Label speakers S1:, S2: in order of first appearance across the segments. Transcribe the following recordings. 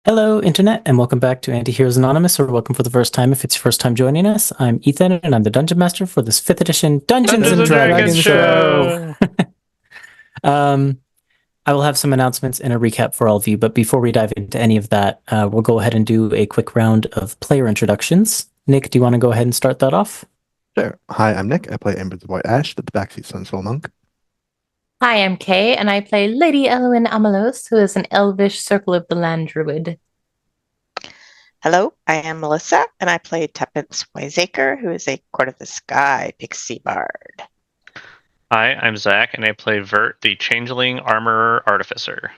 S1: Hello, Internet, and welcome back to Antiheroes Anonymous, or welcome for the first time if it's your first time joining us. I'm Ethan, and I'm the Dungeon Master for this 5th edition Dungeons and Dragons show. um, I will have some announcements and a recap for all of you, but before we dive into any of that, we'll go ahead and do a quick round of player introductions. Nick, do you want to go ahead and start that off?
S2: Sure. Hi, I'm Nick. I play Ember the White Ash, the backseat Sun Soul Monk.
S3: Hi, I'm Kay, and I play Lady Elwyn Amalos, who is an elvish Circle of the Land druid.
S4: Hello, I am Melissa, and I play Tuppence Wiseacre, who is a Court of the Sky pixie bard.
S5: Hi, I'm Zach, and I play Vert, the Changeling Armorer Artificer.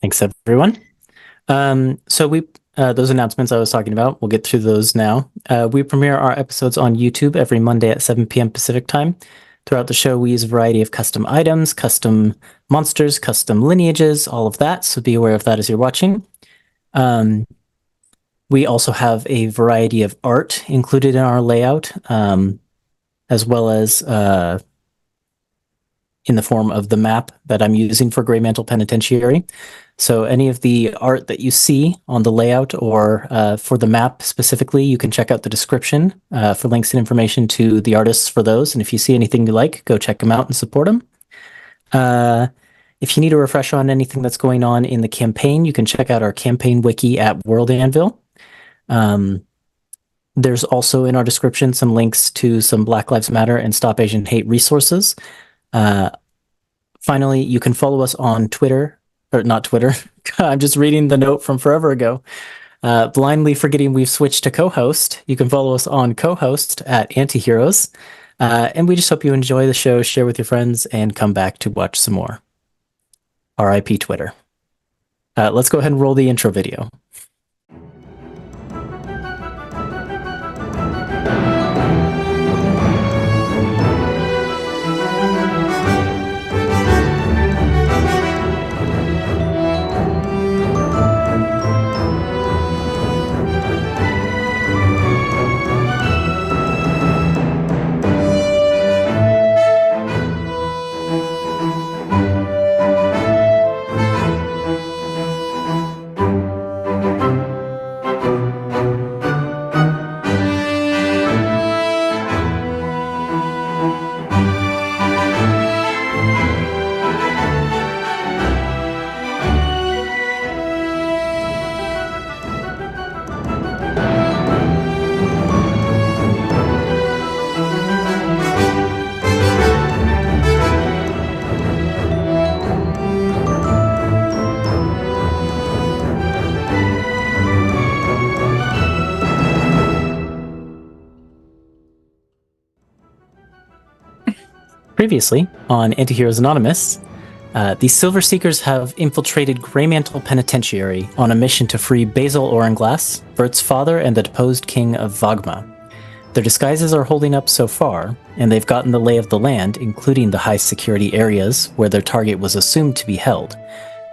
S1: Thanks, everyone. Those announcements I was talking about, we'll get through those now. We premiere our episodes on YouTube every Monday at 7 p.m. Pacific time. Throughout the show, we use a variety of custom items, custom monsters, custom lineages, all of that, so be aware of that as you're watching. We also have a variety of art included in our layout, as well as in the form of the map that I'm using for Greymantle Penitentiary. So any of the art that you see on the layout or for the map specifically, you can check out the description for links and information to the artists for those. And if you see anything you like, go check them out and support them. If you need a refresher on anything that's going on in the campaign, you can check out our campaign wiki at World Anvil. There's also in our description some links to some Black Lives Matter and Stop Asian Hate resources. Finally, you can follow us on Twitter, or not Twitter. I'm just reading the note from forever ago. Blindly forgetting we've switched to co-host. You can follow us on co-host at Antiheroes. And we just hope you enjoy the show, share with your friends, and come back to watch some more. RIP Twitter. Let's go ahead and roll the intro video. Previously, on Antiheroes Anonymous, the Silver Seekers have infiltrated Greymantle Penitentiary on a mission to free Basil Oranglass, Vert's father and the deposed king of Vagma. Their disguises are holding up so far, and they've gotten the lay of the land, including the high-security areas where their target was assumed to be held.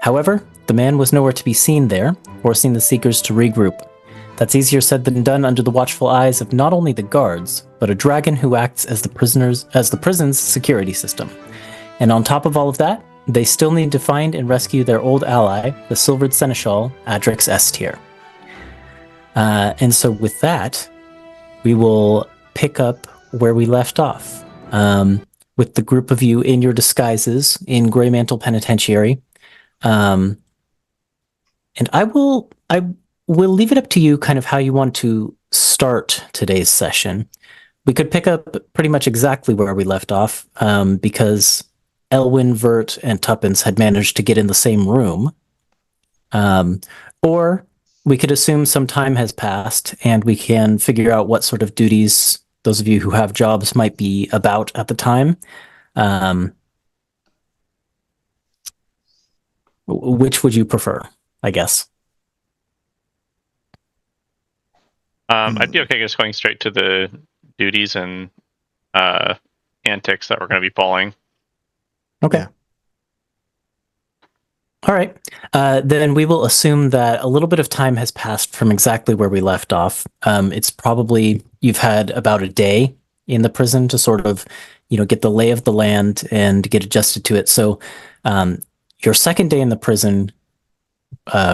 S1: However, the man was nowhere to be seen there, forcing the Seekers to regroup. That's easier said than done under the watchful eyes of not only the guards, but a dragon who acts as the prison's security system. And on top of all of that, they still need to find and rescue their old ally, the Silvered Seneschal, Adrix Estier. And so with that, we will pick up where we left off, with the group of you in your disguises in Greymantle Penitentiary. And we'll leave it up to you kind of how you want to start today's session. We could pick up pretty much exactly where we left off, because Elwyn, Vert, and Tuppence had managed to get in the same room. Or we could assume some time has passed and we can figure out what sort of duties those of you who have jobs might be about at the time. Which would you prefer, I guess?
S5: I'd be okay just going straight to the duties and antics that we're going to be pulling.
S1: Okay.
S2: Yeah.
S1: All right. Then we will assume that a little bit of time has passed from exactly where we left off. It's probably you've had about a day in the prison to sort of, get the lay of the land and get adjusted to it. So your second day in the prison,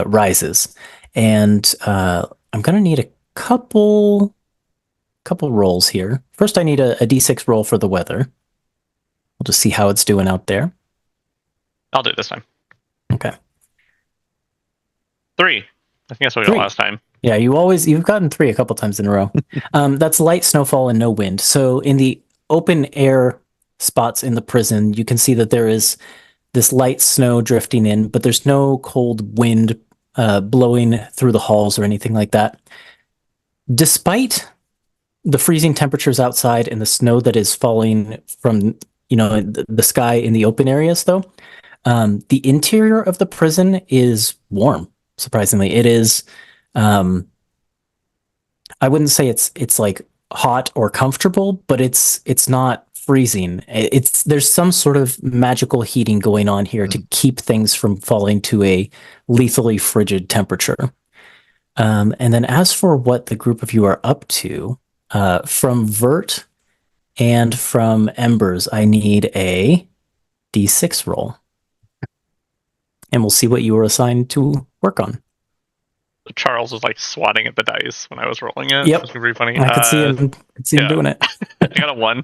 S1: rises, and I'm gonna need a couple rolls here. First, I need a d6 roll for the weather. We'll just see how it's doing out there.
S5: I'll do it this time.
S1: Okay.
S5: 3. I think that's what we
S1: 3.
S5: got last time.
S1: Yeah, you've gotten 3 a couple times in a row. That's light snowfall and no wind. So in the open air spots in the prison, you can see that there is this light snow drifting in, but there's no cold wind blowing through the halls or anything like that. Despite the freezing temperatures outside and the snow that is falling from the sky in the open areas, though, the interior of the prison is warm. Surprisingly, it is. I wouldn't say it's like hot or comfortable, but it's not freezing. There's some sort of magical heating going on here to keep things from falling to a lethally frigid temperature. And then as for what the group of you are up to, from Vert and from Embers, I need a d6 roll. And we'll see what you were assigned to work on.
S5: Charles was like swatting at the dice when I was rolling it.
S1: Yep.
S5: It was pretty funny.
S1: I could see him doing it.
S5: I got a 1.
S2: I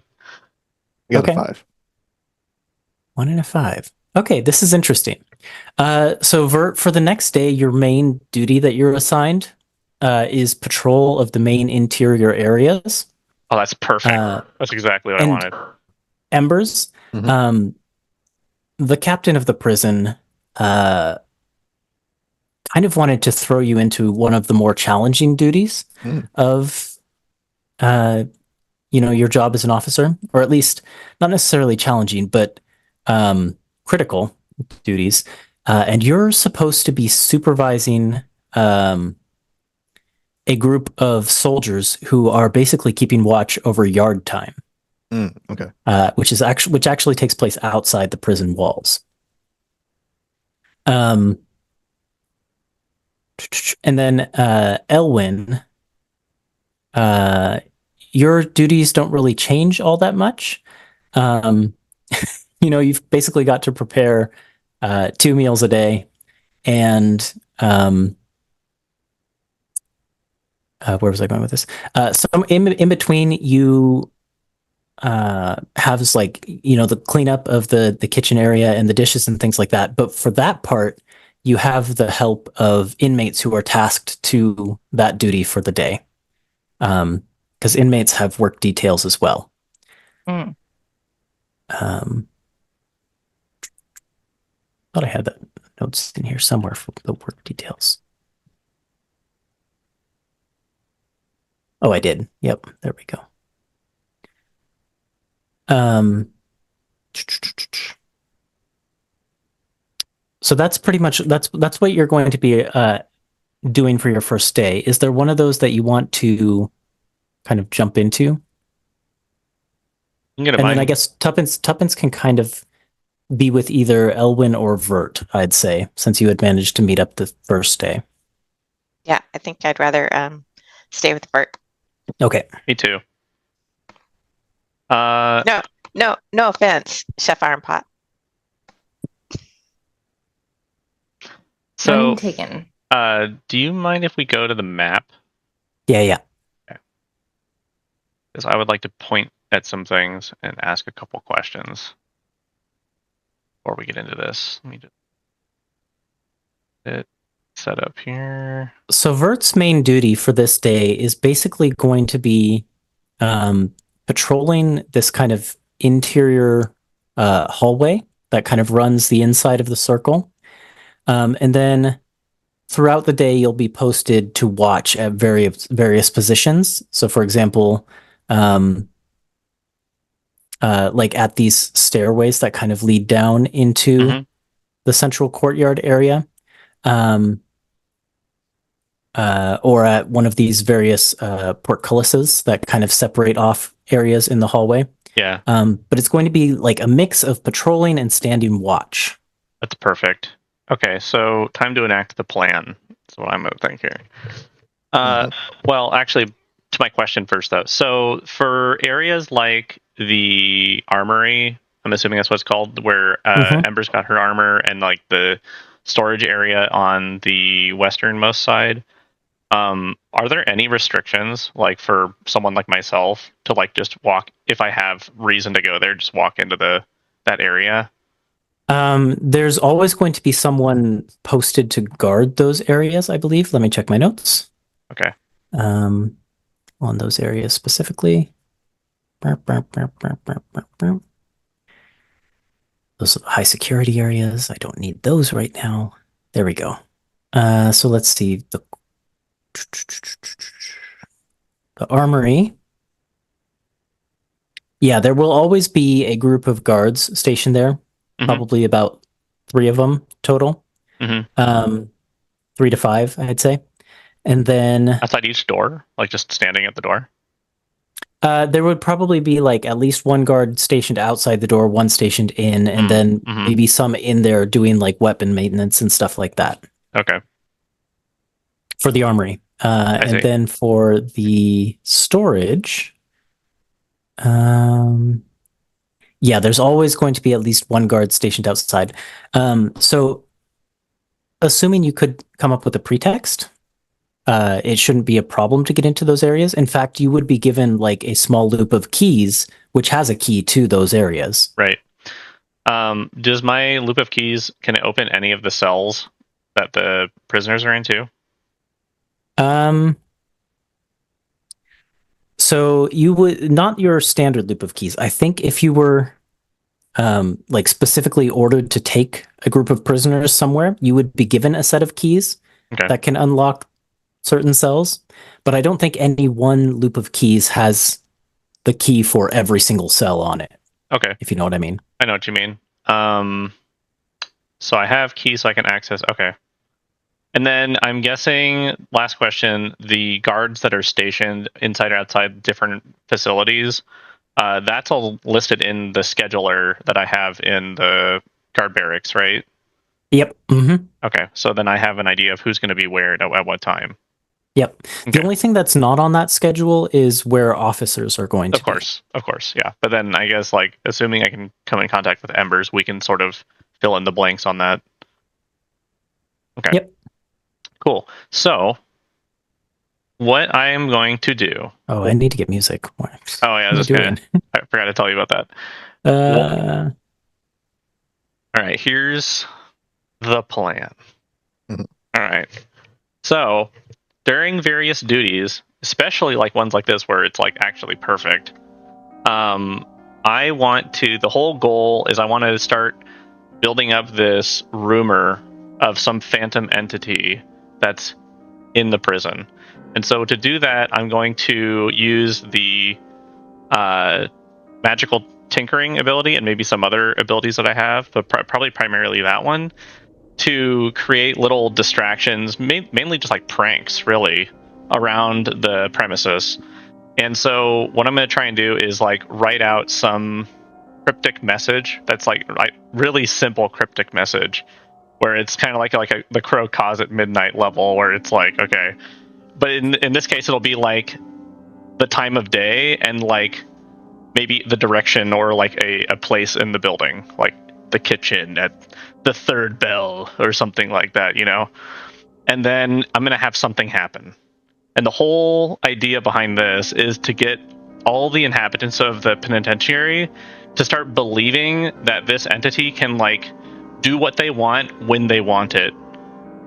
S2: got
S1: Okay.
S2: a 5.
S1: 1 and a 5. Okay, this is interesting. So Vert, for the next day, your main duty that you're assigned is patrol of the main interior areas.
S5: Oh, that's perfect. That's exactly what I wanted.
S1: Embers, the captain of the prison kind of wanted to throw you into one of the more challenging duties of your job as an officer, or at least not necessarily challenging, but critical duties. And you're supposed to be supervising a group of soldiers who are basically keeping watch over yard time.
S2: Okay.
S1: Which actually takes place outside the prison walls. And then Elwyn, your duties don't really change all that much. You've basically got to prepare 2 meals a day, and where was I going with this? So in between, you have the cleanup of the kitchen area and the dishes and things like that. But for that part, you have the help of inmates who are tasked to that duty for the day. Because inmates have work details as well. Thought I had that notes in here somewhere for the work details. Oh, I did. Yep, there we go. So that's pretty much that's what you're going to be doing for your first day. Is there one of those that you want to kind of jump into? And then I guess Tuppence can kind of be with either Elwyn or Vert, I'd say, since you had managed to meet up the first day.
S4: Yeah, I think I'd rather stay with Bert.
S1: Okay.
S5: Me too.
S4: No offense, Chef Ironpot.
S5: So,
S3: None taken.
S5: do you mind if we go to the map?
S1: Yeah.
S5: Because I would like to point at some things and ask a couple questions before we get into this. Let me just get it set up here.
S1: So Vert's main duty for this day is basically going to be patrolling this kind of interior hallway that kind of runs the inside of the circle. And then throughout the day, you'll be posted to watch at various positions. So, for example, like at these stairways that kind of lead down into the central courtyard area, or at one of these various portcullises that kind of separate off areas in the hallway.
S5: Yeah.
S1: But it's going to be like a mix of patrolling and standing watch.
S5: That's perfect. Okay, so time to enact the plan. That's what I'm going to think here. Well, actually, to my question first, though. So for areas like the armory, I'm assuming that's what it's called, where Ember's got her armor, and like the storage area on the westernmost side. Are there any restrictions, like for someone like myself, to like just walk if I have reason to go there, just walk into that area?
S1: There's always going to be someone posted to guard those areas, I believe. Let me check my notes.
S5: Okay.
S1: On those areas specifically. Those high security areas. I don't need those right now. There we go. So let's see. The armory. Yeah, there will always be a group of guards stationed there.
S5: Mhm.
S1: Probably about 3 of them total.
S5: Mhm.
S1: 3 to 5, I'd say. And then
S5: Outside each door, like just standing at the door.
S1: there would probably be like at least one guard stationed outside the door, one stationed in, and then maybe some in there doing like weapon maintenance and stuff like that.
S5: Okay.
S1: For the armory. And then for the storage, yeah, there's always going to be at least one guard stationed outside. So assuming you could come up with a pretext, it shouldn't be a problem to get into those areas. In fact, you would be given like a small loop of keys, which has a key to those areas.
S5: Right. Does my loop of keys, can it open any of the cells that the prisoners are into?
S1: So you would not your standard loop of keys. I think if you were like specifically ordered to take a group of prisoners somewhere, you would be given a set of keys that can unlock certain cells. But I don't think any one loop of keys has the key for every single cell on it.
S5: Okay.
S1: If you know what I mean.
S5: I know what you mean. So I have keys so I can access. Okay. And then I'm guessing, last question, the guards that are stationed inside or outside different facilities, that's all listed in the scheduler that I have in the guard barracks, right?
S1: Yep. Mm-hmm.
S5: Okay. So then I have an idea of who's going to be where at what time.
S1: Yep. Okay. The only thing that's not on that schedule is where officers are going to be.
S5: Of course, yeah. But then I guess, like, assuming I can come in contact with Embers, we can sort of fill in the blanks on that. Okay.
S1: Yep.
S5: Cool. So, what I am going to do...
S1: Oh, I need to get music.
S5: Oh, yeah, I forgot to tell you about that. All right, here's the plan. All right. So... during various duties, especially like ones like this where it's like actually perfect, the whole goal is I want to start building up this rumor of some phantom entity that's in the prison. And so to do that, I'm going to use the magical tinkering ability and maybe some other abilities that I have, but probably primarily that one, to create little distractions, mainly just like pranks, really, around the premises. And so what I'm going to try and do is like write out some cryptic message that's like really simple cryptic message, where it's kind of like the Crow Cause at midnight level, where it's like, okay, but in this case it'll be like the time of day and like maybe the direction or like a place in the building, like the kitchen at the third bell or something like that, you know? And then I'm going to have something happen. And the whole idea behind this is to get all the inhabitants of the penitentiary to start believing that this entity can like do what they want when they want it,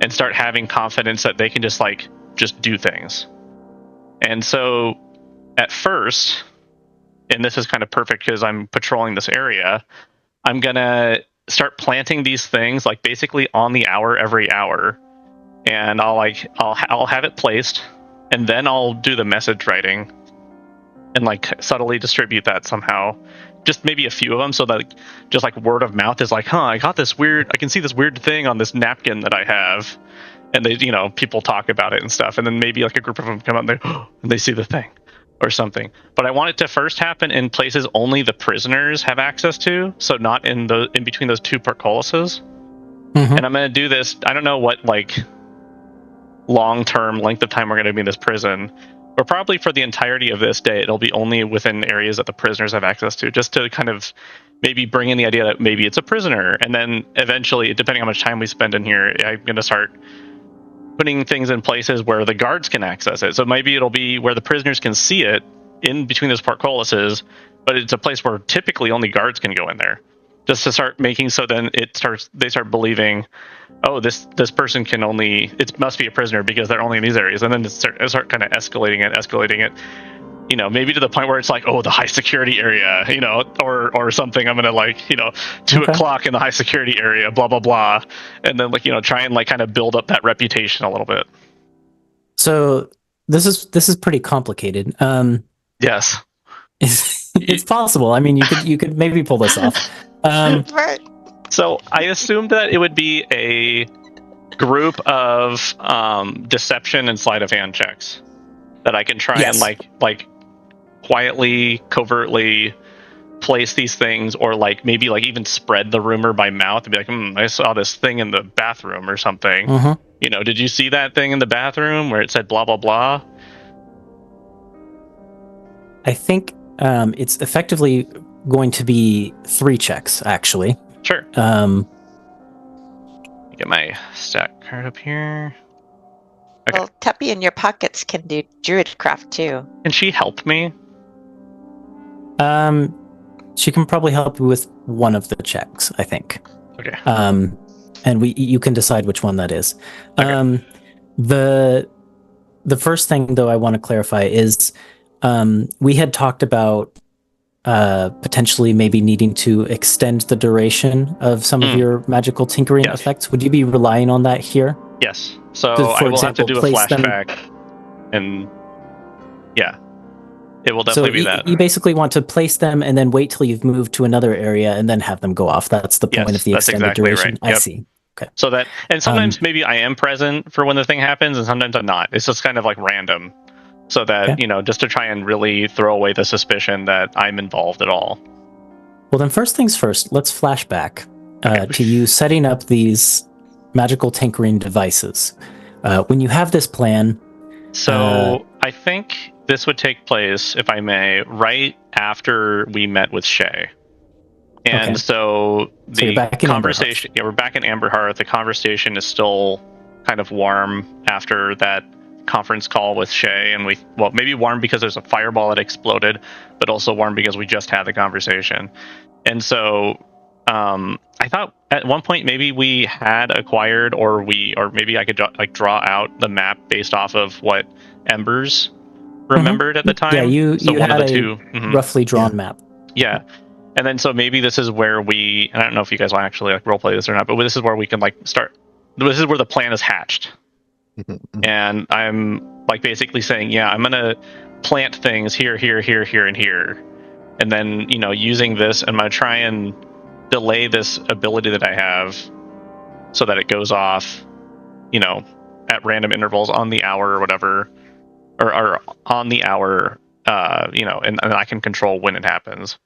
S5: and start having confidence that they can just do things. And so at first, and this is kind of perfect because I'm patrolling this area, I'm gonna start planting these things like basically on the hour every hour, and I'll have it placed, and then I'll do the message writing and like subtly distribute that somehow, just maybe a few of them, so that just like word of mouth is like, I got this weird, I can see this weird thing on this napkin that I have, and they, you know, people talk about it and stuff, and then maybe like a group of them come out and they see the thing or something. But I want it to first happen in places only the prisoners have access to, so not in between those two portcullises. Mm-hmm. And I'm going to do this, I don't know what like long-term length of time we're going to be in this prison, but probably for the entirety of this day it'll be only within areas that the prisoners have access to, just to kind of maybe bring in the idea that maybe it's a prisoner, and then eventually, depending on how much time we spend in here, I'm going to start putting things in places where the guards can access it. So maybe it'll be where the prisoners can see it in between those portcullises, but it's a place where typically only guards can go in there. Just to start making so then they start believing, oh, this person can only, it must be a prisoner because they're only in these areas, and then start kind of escalating it. You know, maybe to the point where it's like, oh, the high security area, you know, or something. I'm gonna like, you know, 2 o'clock in the high security area, blah blah blah, and then like, you know, try and like kind of build up that reputation a little bit.
S1: So this is pretty complicated.
S5: Yes,
S1: it's possible. I mean, you could maybe pull this off.
S4: Right.
S5: So I assumed that it would be a group of deception and sleight of hand checks that I can try and like quietly, covertly place these things, or like maybe like even spread the rumor by mouth and be like, I saw this thing in the bathroom or something. You know, did you see that thing in the bathroom where it said blah blah blah?
S1: I think it's effectively going to be 3 checks, actually.
S5: Sure. Get my stat card up here. Okay.
S4: Well, Teppy in your pockets can do druidcraft too.
S5: Can she help me?
S1: She can probably help you with one of the checks, I think.
S5: Okay.
S1: And you can decide which one that is.
S5: Okay.
S1: The first thing, though, I want to clarify is we had talked about potentially maybe needing to extend the duration of some of your magical tinkering effects. Would you be relying on that here?
S5: Yes. So
S1: For
S5: I will have to do a
S1: place them-
S5: flashback, and yeah, it will definitely be that.
S1: You basically want to place them and then wait till you've moved to another area and then have them go off. That's the point of the
S5: that's
S1: extended
S5: exactly
S1: duration.
S5: right.
S1: I
S5: Yep.
S1: see. Okay.
S5: So that, and sometimes maybe I am present for when the thing happens, and sometimes I'm not. It's just kind of like random, so that you know, just to try and really throw away the suspicion that I'm involved at all.
S1: Well, then first things first, let's flash back to you setting up these magical tinkering devices. When you have this plan...
S5: So I think this would take place, if I may, right after we met with Shay. And so the conversation... Yeah, we're back in Amberhearth. The conversation is still kind of warm after that conference call with Shay, and maybe warm because there's a fireball that exploded, but also warm because we just had the conversation. And so I thought at one point maybe we had acquired, or maybe I could draw out the map based off of what Embers remembered at the time.
S1: Yeah, you
S5: one
S1: had
S5: of the
S1: a
S5: two
S1: roughly drawn map.
S5: Yeah. And then so maybe this is where and I don't know if you guys want to actually like roleplay this or not, but this is where we can like start. This is where the plan is hatched. And I'm like basically saying, yeah, I'm gonna plant things here, and here, and then, you know, using this, I'm gonna try and delay this ability that I have so that it goes off, you know, at random intervals on the hour or whatever, or on the hour, you know, and I can control when it happens.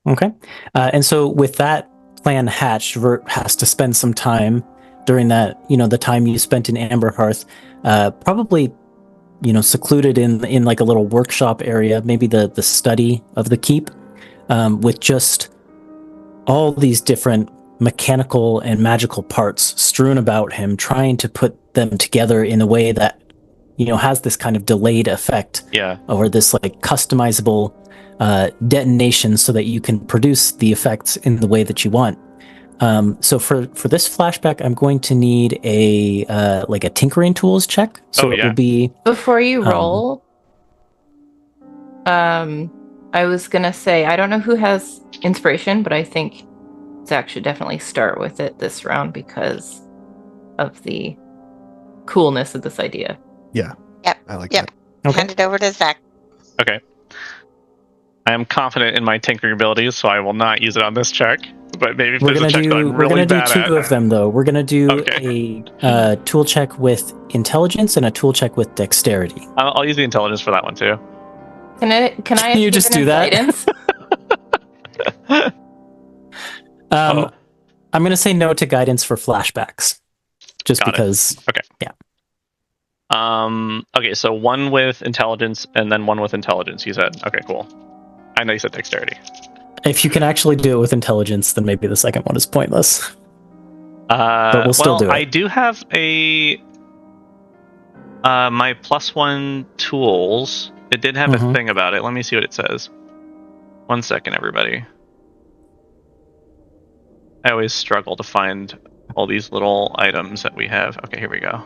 S1: Okay. And so with that plan hatched, Vert has to spend some time during that, you know, the time you spent in Amberhearth, probably, you know, secluded in like a little workshop area, maybe the study of the keep, with just all these different mechanical and magical parts strewn about him, trying to put them together in a way that, you know, has this kind of delayed effect.
S5: Yeah.
S1: Or this like customizable detonation so that you can produce the effects in the way that you want. So for this flashback, I'm going to need a like a tinkering tools check. So it will be
S3: before you roll. I was gonna say, I don't know who has inspiration, but I think Zach should definitely start with it this round because of the coolness of this idea.
S2: Yeah.
S4: Yep.
S2: I like
S4: that.
S1: Okay.
S4: Hand it over to Zach.
S5: Okay. I am confident in my tinkering abilities, so I will not use it on this check. But maybe if there's a check that I'm really bad at.
S1: We're gonna do 2 of them though. We're gonna do a tool check with intelligence and a tool check with dexterity.
S5: I'll use the intelligence for that one too.
S3: Can I
S1: you just do that? I'm gonna say no to guidance for flashbacks, just
S5: Got
S1: because.
S5: It. Okay.
S1: Yeah.
S5: Okay, so one with intelligence and then one with intelligence. You said. Okay, cool. I know you said dexterity.
S1: If you can actually do it with intelligence, then maybe the second one is pointless. But we'll still do it.
S5: I do have a my +1 tools. It did have a thing about it. Let me see what it says. 1 second, everybody. I always struggle to find all these little items that we have. Okay, here we go.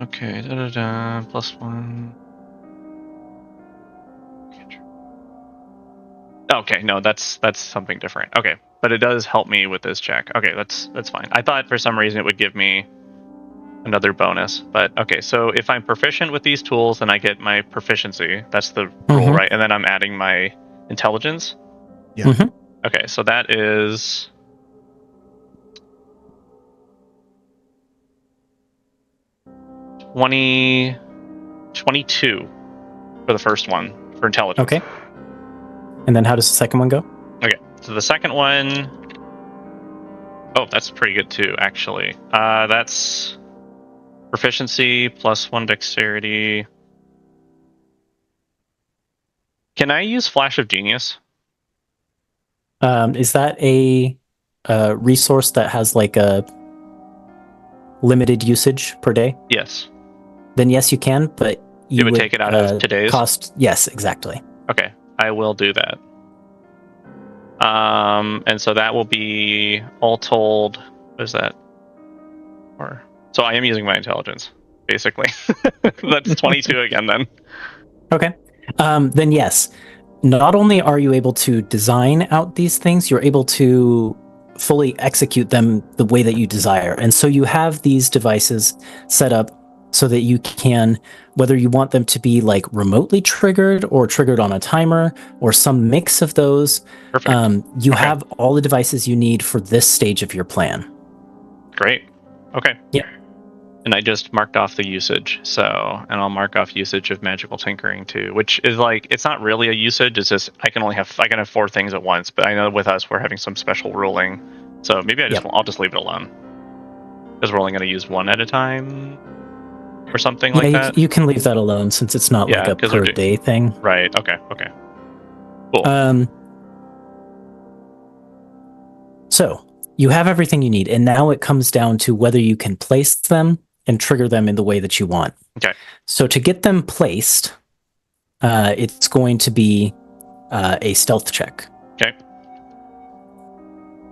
S5: Okay, +1. Okay, no, that's something different. Okay, but it does help me with this check. Okay, that's fine. I thought for some reason it would give me another bonus, but okay. So if I'm proficient with these tools, then I get my proficiency. That's the rule, right? And then I'm adding my intelligence.
S2: Yeah.
S5: Okay, so that is 22 for the first one for intelligence.
S1: Okay. And then how does the second one go?
S5: Okay, so the second one... Oh, that's pretty good too, actually. That's proficiency +1 dexterity. Can I use Flash of Genius?
S1: Is that a resource that has like a limited usage per day?
S5: Yes.
S1: Then yes, you can, but you
S5: would take it out of today's?
S1: cost. Yes, exactly.
S5: Okay, I will do that. And so that will be all told. What is that? So I am using my intelligence, basically. That's 22 again then.
S1: Okay. Then yes. Not only are you able to design out these things, you're able to fully execute them the way that you desire. And so you have these devices set up so that you can, whether you want them to be like remotely triggered or triggered on a timer or some mix of those, you have all the devices you need for this stage of your plan.
S5: Great. Okay.
S1: Yeah.
S5: And I just marked off the usage. So, and I'll mark off usage of magical tinkering too, which is like, it's not really a usage. It's just, I can have 4 things at once, but I know with us, we're having some special ruling. So maybe I'll just leave it alone. Because we're only going to use 1 at a time or something like that.
S1: You can leave that alone since it's not like a per day thing.
S5: Right. Okay. Cool.
S1: So you have everything you need, and now it comes down to whether you can place them and trigger them in the way that you want.
S5: Okay.
S1: So to get them placed, it's going to be a stealth check.
S5: Okay.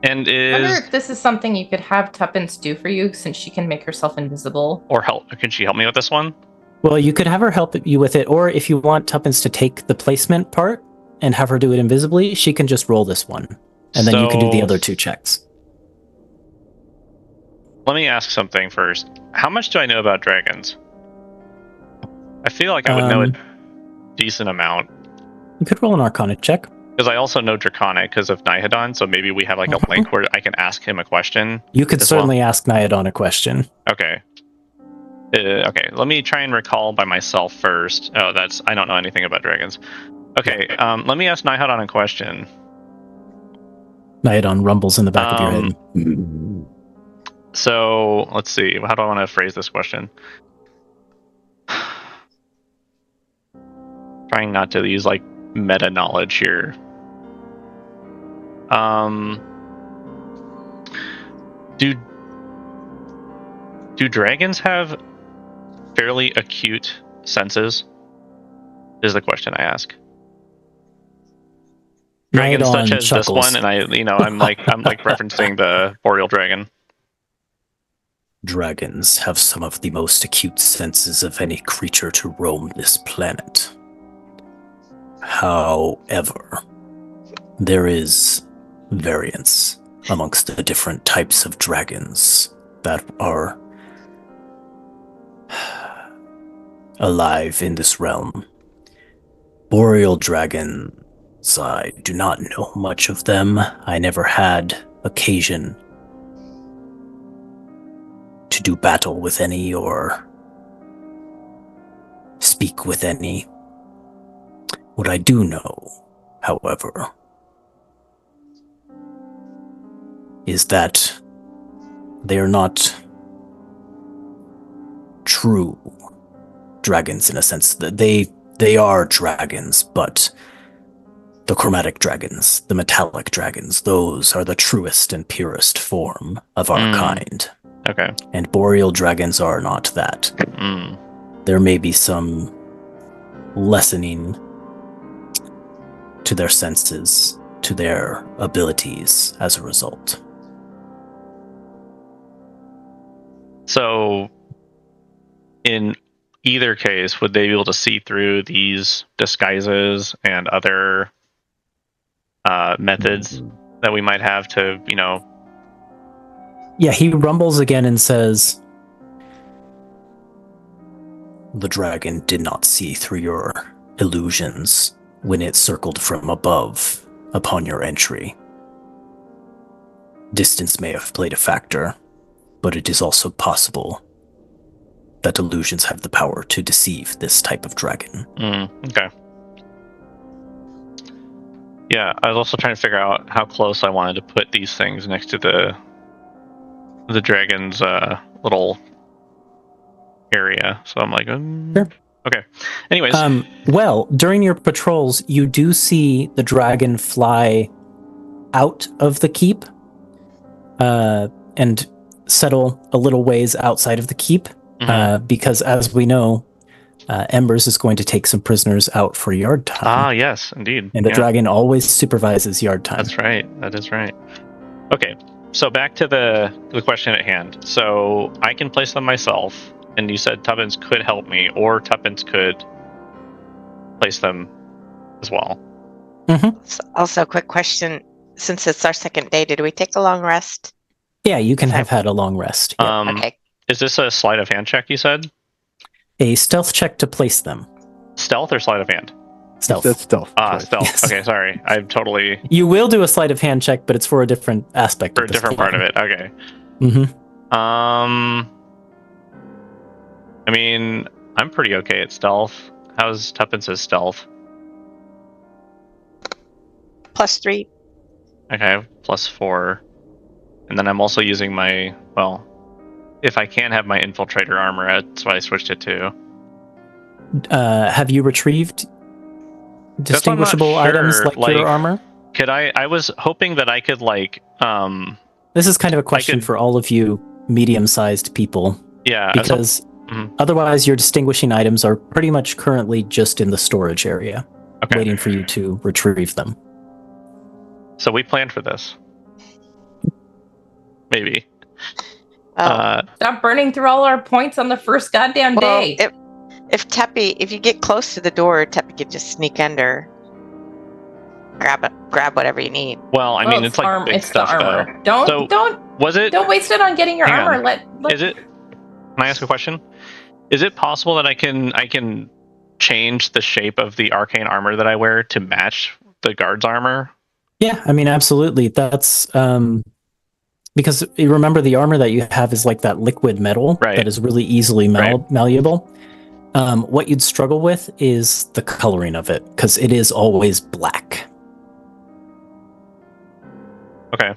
S5: And
S3: I wonder if this is something you could have Tuppence do for you, since she can make herself invisible.
S5: Or help? Can she help me with this one?
S1: Well, you could have her help you with it, or if you want Tuppence to take the placement part and have her do it invisibly, she can just roll this one, and then you can do the other 2 checks.
S5: Let me ask something first. How much do I know about dragons? I feel like I would know a decent amount.
S1: You could roll an Arcana check.
S5: Because I also know Draconic because of Nihedon, so maybe we have like a link where I can ask him a question.
S1: You could certainly ask Nihedon a question.
S5: Okay. Okay, let me try and recall by myself first. Oh, I don't know anything about dragons. Okay, let me ask Nihedon a question.
S1: Nihedon rumbles in the back of your head.
S5: So, let's see. How do I want to phrase this question? Trying not to use like meta knowledge here. Do dragons have fairly acute senses? Is the question I ask. Dragons such as this one, and I'm like referencing the boreal dragon.
S1: Dragons have some of the most acute senses of any creature to roam this planet. However, there is variance amongst the different types of dragons that are alive in this realm. Boreal dragons, I do not know much of them. I never had occasion to do battle with any or speak with any. What I do know, however, is that they are not true dragons in a sense that they They are dragons, but the chromatic dragons, the metallic dragons, those are the truest and purest form of our kind.
S5: Okay.
S1: And boreal dragons are not that. There may be some lessening to their senses, to their abilities as a result.
S5: So, in either case, would they be able to see through these disguises and other methods that we might have to,
S1: Yeah, he rumbles again and says, "The dragon did not see through your illusions when it circled from above upon your entry. Distance may have played a factor, but it is also possible that illusions have the power to deceive this type of dragon."
S5: Okay. Yeah, I was also trying to figure out how close I wanted to put these things next to the dragon's little area. So I'm like,
S1: Sure.
S5: Okay. Anyways,
S1: well, during your patrols, you do see the dragon fly out of the keep and settle a little ways outside of the keep, because as we know, Embers is going to take some prisoners out for yard time.
S5: Ah, yes, indeed.
S1: And the dragon always supervises yard time.
S5: That's right. That is right. Okay, so back to the question at hand. So I can place them myself, and you said Tuppence could help me, or Tuppence could place them as well.
S4: Also, quick question. Since it's our second day, did we take a long rest?
S1: Yeah, you can have had a long rest. Yeah.
S4: Okay.
S5: Is this a sleight of hand check, you said?
S1: A stealth check to place them.
S5: Stealth or sleight of hand?
S1: Stealth.
S2: That's stealth.
S5: Stealth.
S1: Yes.
S5: Okay, sorry. I'm totally...
S1: You will do a sleight of hand check, but it's for a different aspect.
S5: For a different part of it. Okay. I mean, I'm pretty okay at stealth. How's Tuppence's stealth?
S4: +3.
S5: Okay, +4. And then I'm also using my, if I can have my infiltrator armor, that's what I switched it to.
S1: Have you retrieved distinguishable items like your armor?
S5: Could I was hoping that I could
S1: This is kind of a question for all of you medium-sized people.
S5: Yeah.
S1: Because otherwise your distinguishing items are pretty much currently just in the storage area, waiting for you to retrieve them.
S5: So we planned for this. Maybe.
S3: Stop burning through all our points on the first goddamn day.
S4: If you get close to the door, Teppy could just sneak under. Grab whatever you need.
S5: Well, I mean, it's like big stuff, though.
S3: Don't waste it on getting your armor.
S5: Is it? Can I ask a question? Is it possible that I can change the shape of the arcane armor that I wear to match the guard's armor?
S1: Yeah, I mean, absolutely. That's because you remember the armor that you have is like that liquid metal that is really easily malleable. What you'd struggle with is the coloring of it, because it is always black.
S5: Okay.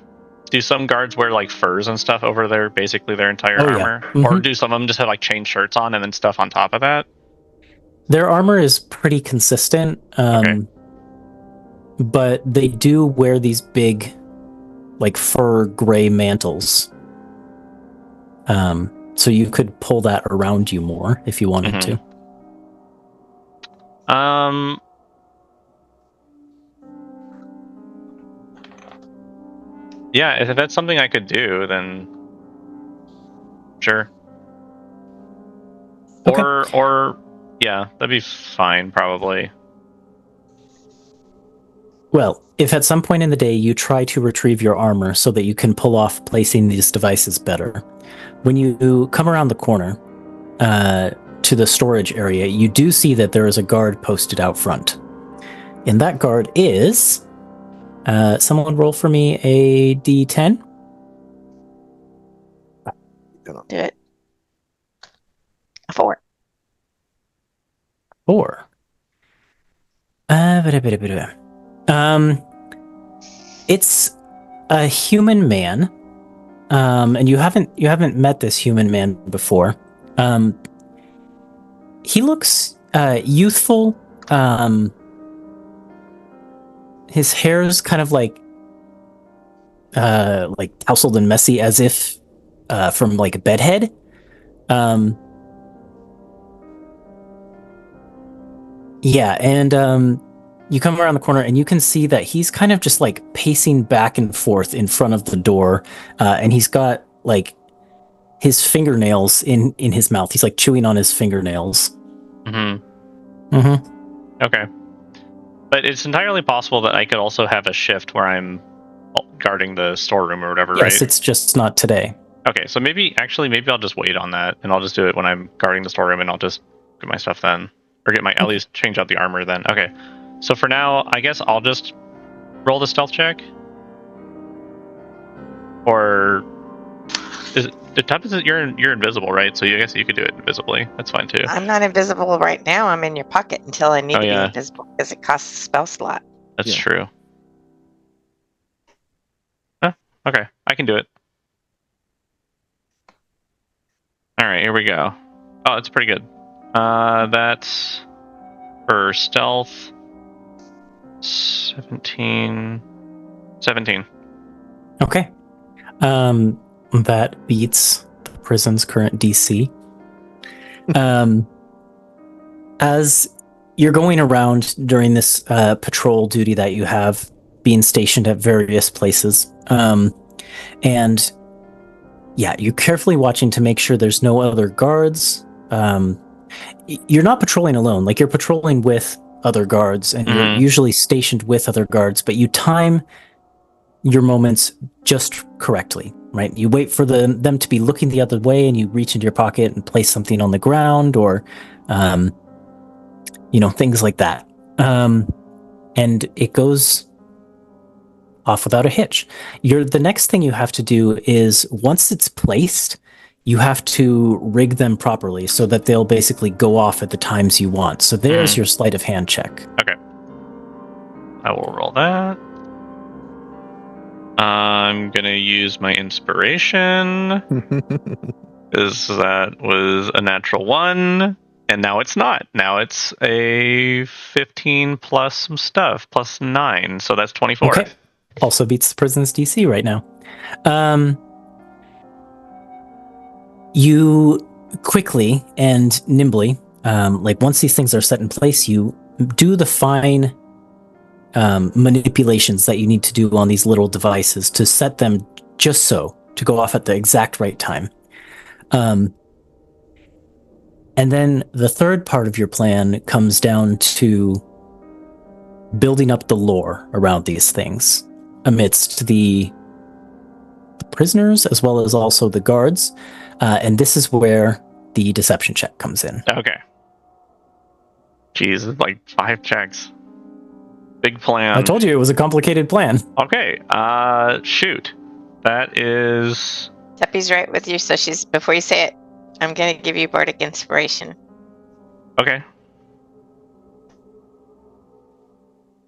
S5: Do some guards wear like furs and stuff over their entire armor?
S1: Yeah.
S5: Or do some of them just have like chain shirts on and then stuff on top of that?
S1: Their armor is pretty consistent, but they do wear these big, like fur gray mantles. So you could pull that around you more if you wanted to.
S5: Yeah, if that's something I could do, then sure.
S1: Okay.
S5: Or yeah, that'd be fine, probably.
S1: Well, if at some point in the day you try to retrieve your armor so that you can pull off placing these devices better, when you come around the corner to the storage area, you do see that there is a guard posted out front. And that guard is... someone roll for me a D10.
S4: Do it. 4.
S1: 4. It's a human man, and you haven't met this human man before. He looks youthful his hair's kind of like tousled and messy, as if from like a bedhead. Yeah, and you come around the corner and you can see that he's kind of just like pacing back and forth in front of the door, and he's got like his fingernails in his mouth. He's like chewing on his fingernails.
S5: Okay. But it's entirely possible that I could also have a shift where I'm guarding the storeroom or whatever, right?
S1: Yes, it's just not today.
S5: Okay, so maybe I'll just wait on that, and I'll just do it when I'm guarding the storeroom, and I'll just get my stuff then. Or at least change out the armor then. Okay. So for now, I guess I'll just roll the stealth check. Or you're invisible, right? So I guess you could do it invisibly. That's fine too.
S4: I'm not invisible right now. I'm in your pocket until I need to be invisible because it costs a spell slot.
S5: That's true. Okay, I can do it. All right, here we go. Oh, it's pretty good. That's for stealth. 17.
S1: Okay. That beats the prison's current DC. As you're going around during this patrol duty that you have, being stationed at various places, and yeah, you're carefully watching to make sure there's no other guards. You're not patrolling alone, like you're patrolling with other guards, and you're usually stationed with other guards, but you time your moments just correctly, right? You wait for them to be looking the other way, and you reach into your pocket and place something on the ground, or things like that. And it goes off without a hitch. The next thing you have to do is, once it's placed, you have to rig them properly so that they'll basically go off at the times you want. So there's your sleight of hand check.
S5: Okay. I will roll that. I'm going to use my inspiration. Because that was a natural 1. And now it's not. Now it's a 15 plus some stuff, plus 9. So that's 24.
S1: Okay. Also beats the prison's DC right now. You quickly and nimbly, once these things are set in place, you do the fine manipulations that you need to do on these little devices to set them just so to go off at the exact right time. And then the third part of your plan comes down to building up the lore around these things amidst the prisoners as well as also the guards. And this is where the deception check comes in.
S5: Okay. Jeez, it's like 5 checks. Big plan.
S1: I told you it was a complicated plan.
S5: Okay, shoot. That is...
S4: Teppy's right with you, so before you say it, I'm going to give you Bardic Inspiration.
S5: Okay.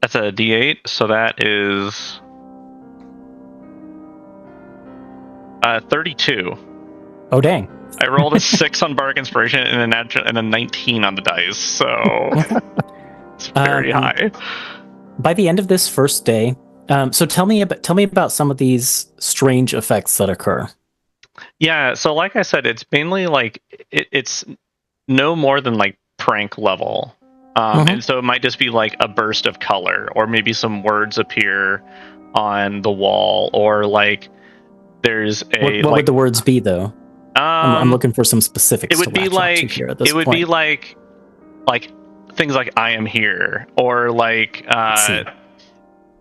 S5: That's a D8, so that is... 32.
S1: Oh, dang.
S5: I rolled a 6 on Bardic Inspiration and a 19 on the dice, so it's very high.
S1: By the end of this first day, so tell me about some of these strange effects that occur.
S5: Yeah, so like I said, it's mainly like it's no more than like prank level, and so it might just be like a burst of color, or maybe some words appear on the wall, or like there's a.
S1: What would the words be though? I'm looking for some specifics.
S5: It would be like be like things like "I am here" or like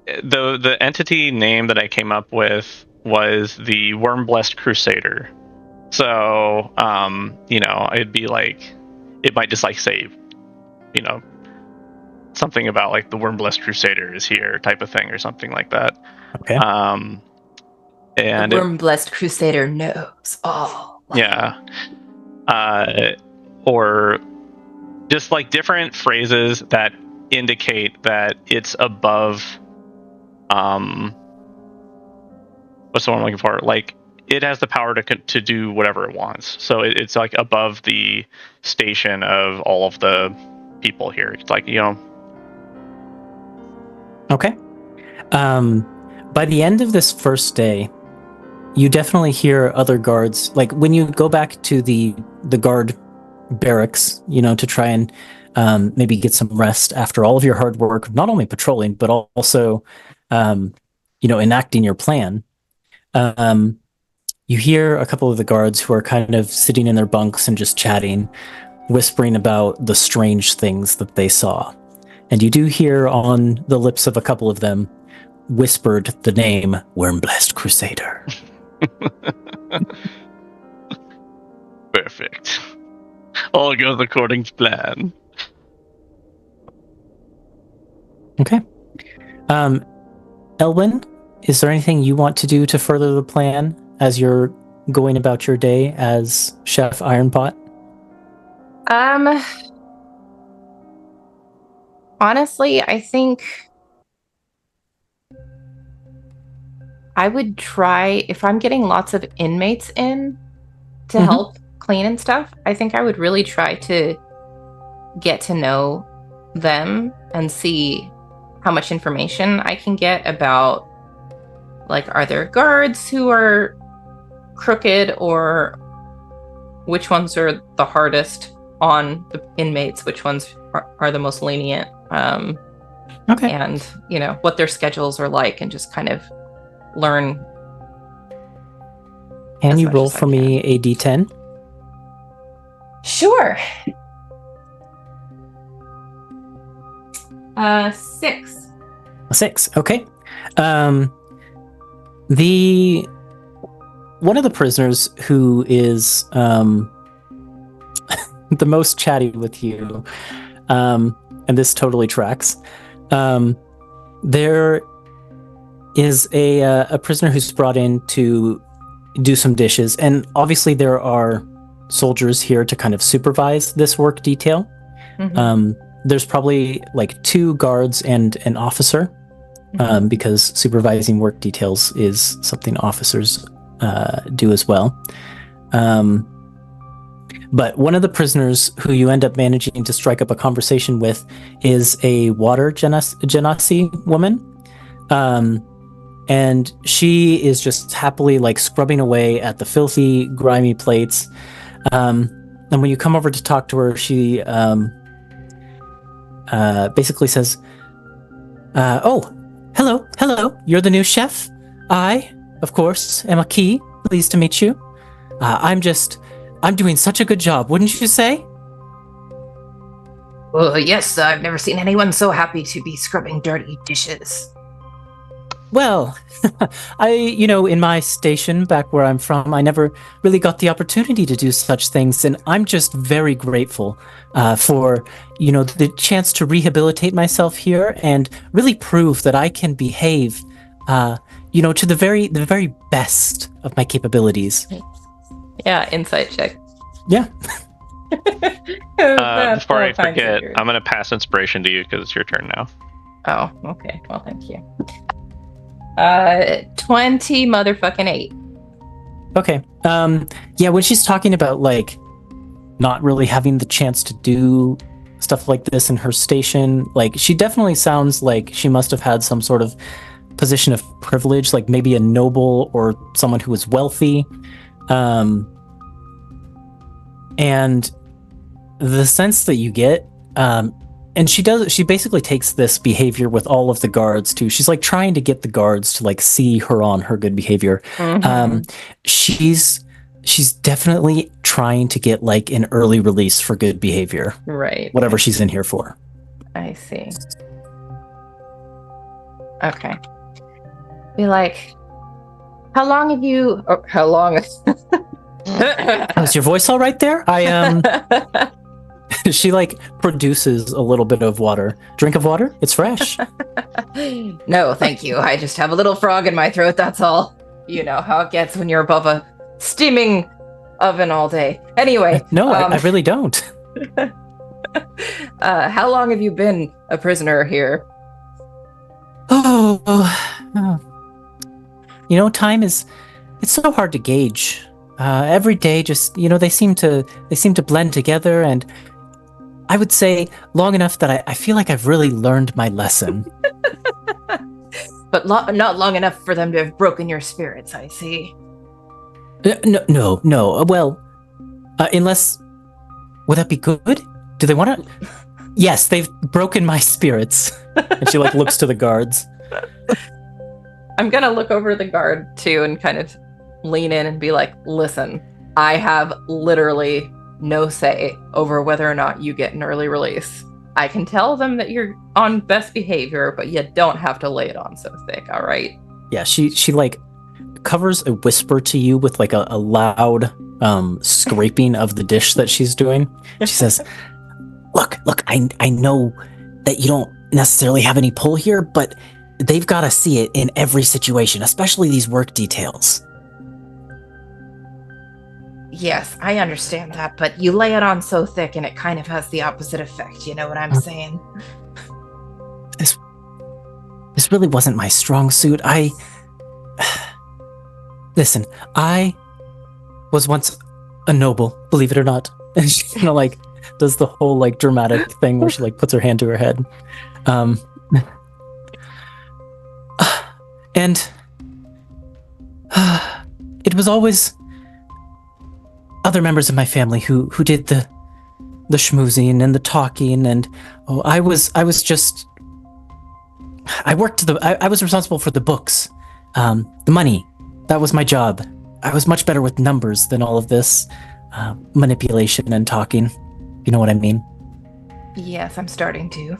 S5: the entity name that I came up with was the Wyrmblessed Crusader. So it'd be like it might just like say something about like the Wyrmblessed Crusader is here type of thing or something like that.
S1: Okay.
S5: And
S3: the Wyrmblessed Crusader knows all.
S5: Yeah. Or just like different phrases that indicate that it's above what's the one I'm looking for? Like it has the power to do whatever it wants. So it's like above the station of all of the people here. It's like,
S1: Okay. By the end of this first day, you definitely hear other guards. Like when you go back to the guard barracks, to try and maybe get some rest after all of your hard work, not only patrolling but also, enacting your plan. You hear a couple of the guards who are kind of sitting in their bunks and just chatting, whispering about the strange things that they saw. And you do hear on the lips of a couple of them whispered the name Wyrmblessed Crusader.
S5: Perfect. All goes according to plan.
S1: Okay. Elwyn, is there anything you want to do to further the plan as you're going about your day as Chef Ironpot?
S3: Honestly, I think I would try, if I'm getting lots of inmates in to help clean and stuff, I think I would really try to get to know them and see how much information I can get about, like, are there guards who are crooked, or which ones are the hardest on the inmates, which ones are the most lenient,
S1: Okay.
S3: and what their schedules are like, and just kind of learn.
S1: Can
S3: as
S1: you
S3: much
S1: roll
S3: as I
S1: for me a d10?
S3: Sure. 6.
S1: A 6. Okay. The one of the prisoners who is the most chatty with you, and this totally tracks. There is a prisoner who's brought in to do some dishes, and obviously there are soldiers here to kind of supervise this work detail. There's probably like 2 guards and an officer, because supervising work details is something officers do as well. But one of the prisoners who you end up managing to strike up a conversation with is a water genasi woman. And she is just happily like scrubbing away at the filthy, grimy plates. And when you come over to talk to her, she basically says, "Oh, hello, you're the new chef? I, of course, am Aki. Pleased to meet you. I'm doing such a good job, wouldn't you say?"
S3: Well, yes, I've never seen anyone so happy to be scrubbing dirty dishes.
S1: Well, in my station back where I'm from, I never really got the opportunity to do such things, and I'm just very grateful for, the chance to rehabilitate myself here and really prove that I can behave, to the very best of my capabilities.
S3: Yeah, insight check.
S1: Yeah.
S5: Before I forget, I'm going to pass inspiration to you because it's your turn now.
S3: Oh, okay. Well, thank you. 20 motherfucking 8.
S1: Okay. Yeah, when she's talking about like not really having the chance to do stuff like this in her station, like she definitely sounds like she must have had some sort of position of privilege, like maybe a noble or someone who was wealthy. And the sense that you get, and she basically takes this behavior with all of the guards too. She's like trying to get the guards to like see her on her good behavior. She's definitely trying to get like an early release for good behavior.
S3: Right.
S1: Whatever she's in here for.
S3: I see. Okay. Be like, how long?
S1: Is your voice all right there? She like produces a little bit of water. Drink of water? It's fresh.
S3: No, thank you. I just have a little frog in my throat, that's all. You know how it gets when you're above a steaming oven all day. Anyway.
S1: No, I really don't.
S3: How long have you been a prisoner here?
S1: Oh. Time it's so hard to gauge. Every day just, they seem to blend together, and I would say long enough that I feel like I've really learned my lesson.
S3: But not long enough for them to have broken your spirits, I see.
S1: No. Well, unless... Would that be good? Do they want to... Yes, they've broken my spirits. And she, looks to the guards.
S3: I'm gonna look over the guard, too, and kind of lean in and be like, listen, I have literally no say over whether or not you get an early release. I can tell them that you're on best behavior, but you don't have to lay it on so thick, all right?
S1: Yeah, she covers a whisper to you with a loud scraping of the dish that she's doing. She says, look, I know that you don't necessarily have any pull here, but they've got to see it in every situation, especially these work details.
S3: Yes, I understand that, but you lay it on so thick and it kind of has the opposite effect, you know what I'm saying?
S1: This really wasn't my strong suit. Listen, I was once a noble, believe it or not. And she does the whole dramatic thing where she puts her hand to her head. And it was always other members of my family who did the schmoozing and the talking, and I was responsible for the books, the money. That was my job. I was much better with numbers than all of this manipulation and talking. You know what I mean?
S3: Yes, I'm starting to.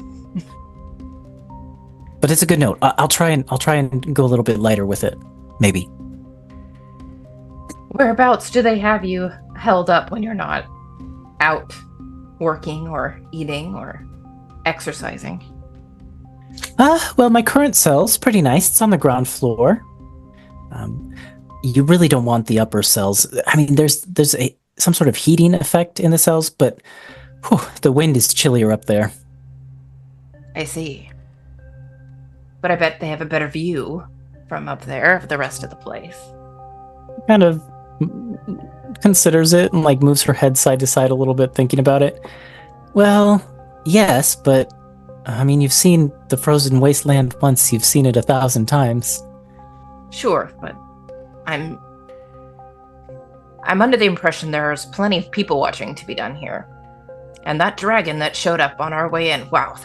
S1: But it's a good note. I'll try and go a little bit lighter with it, maybe.
S3: Whereabouts do they have you held up when you're not out working or eating or exercising?
S1: Well, my current cell's pretty nice. It's on the ground floor. You really don't want the upper cells. I mean, there's some sort of heating effect in the cells, but the wind is chillier up there.
S3: I see. But I bet they have a better view from up there of the rest of the place.
S1: Kind of considers it and moves her head side to side a little bit, thinking about it. Well, yes, but I mean, you've seen the frozen wasteland once, you've seen it 1,000 times.
S3: Sure, but I'm under the impression there's plenty of people watching to be done here. And that dragon that showed up on our way in, wow,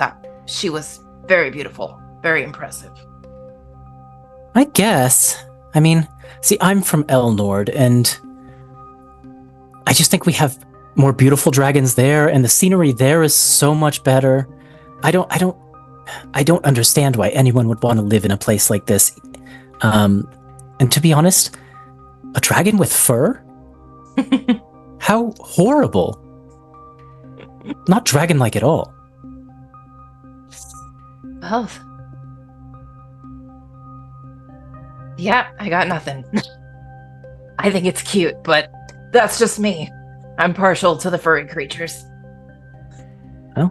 S3: she was very beautiful, very impressive.
S1: I guess. I mean, see, I'm from Elnord, and I just think we have more beautiful dragons there, and the scenery there is so much better. I don't understand why anyone would want to live in a place like this. And to be honest, a dragon with fur? How horrible. Not dragon-like at all.
S3: Well, yeah, I got nothing. I think it's cute, but that's just me. I'm partial to the furry creatures.
S1: Well,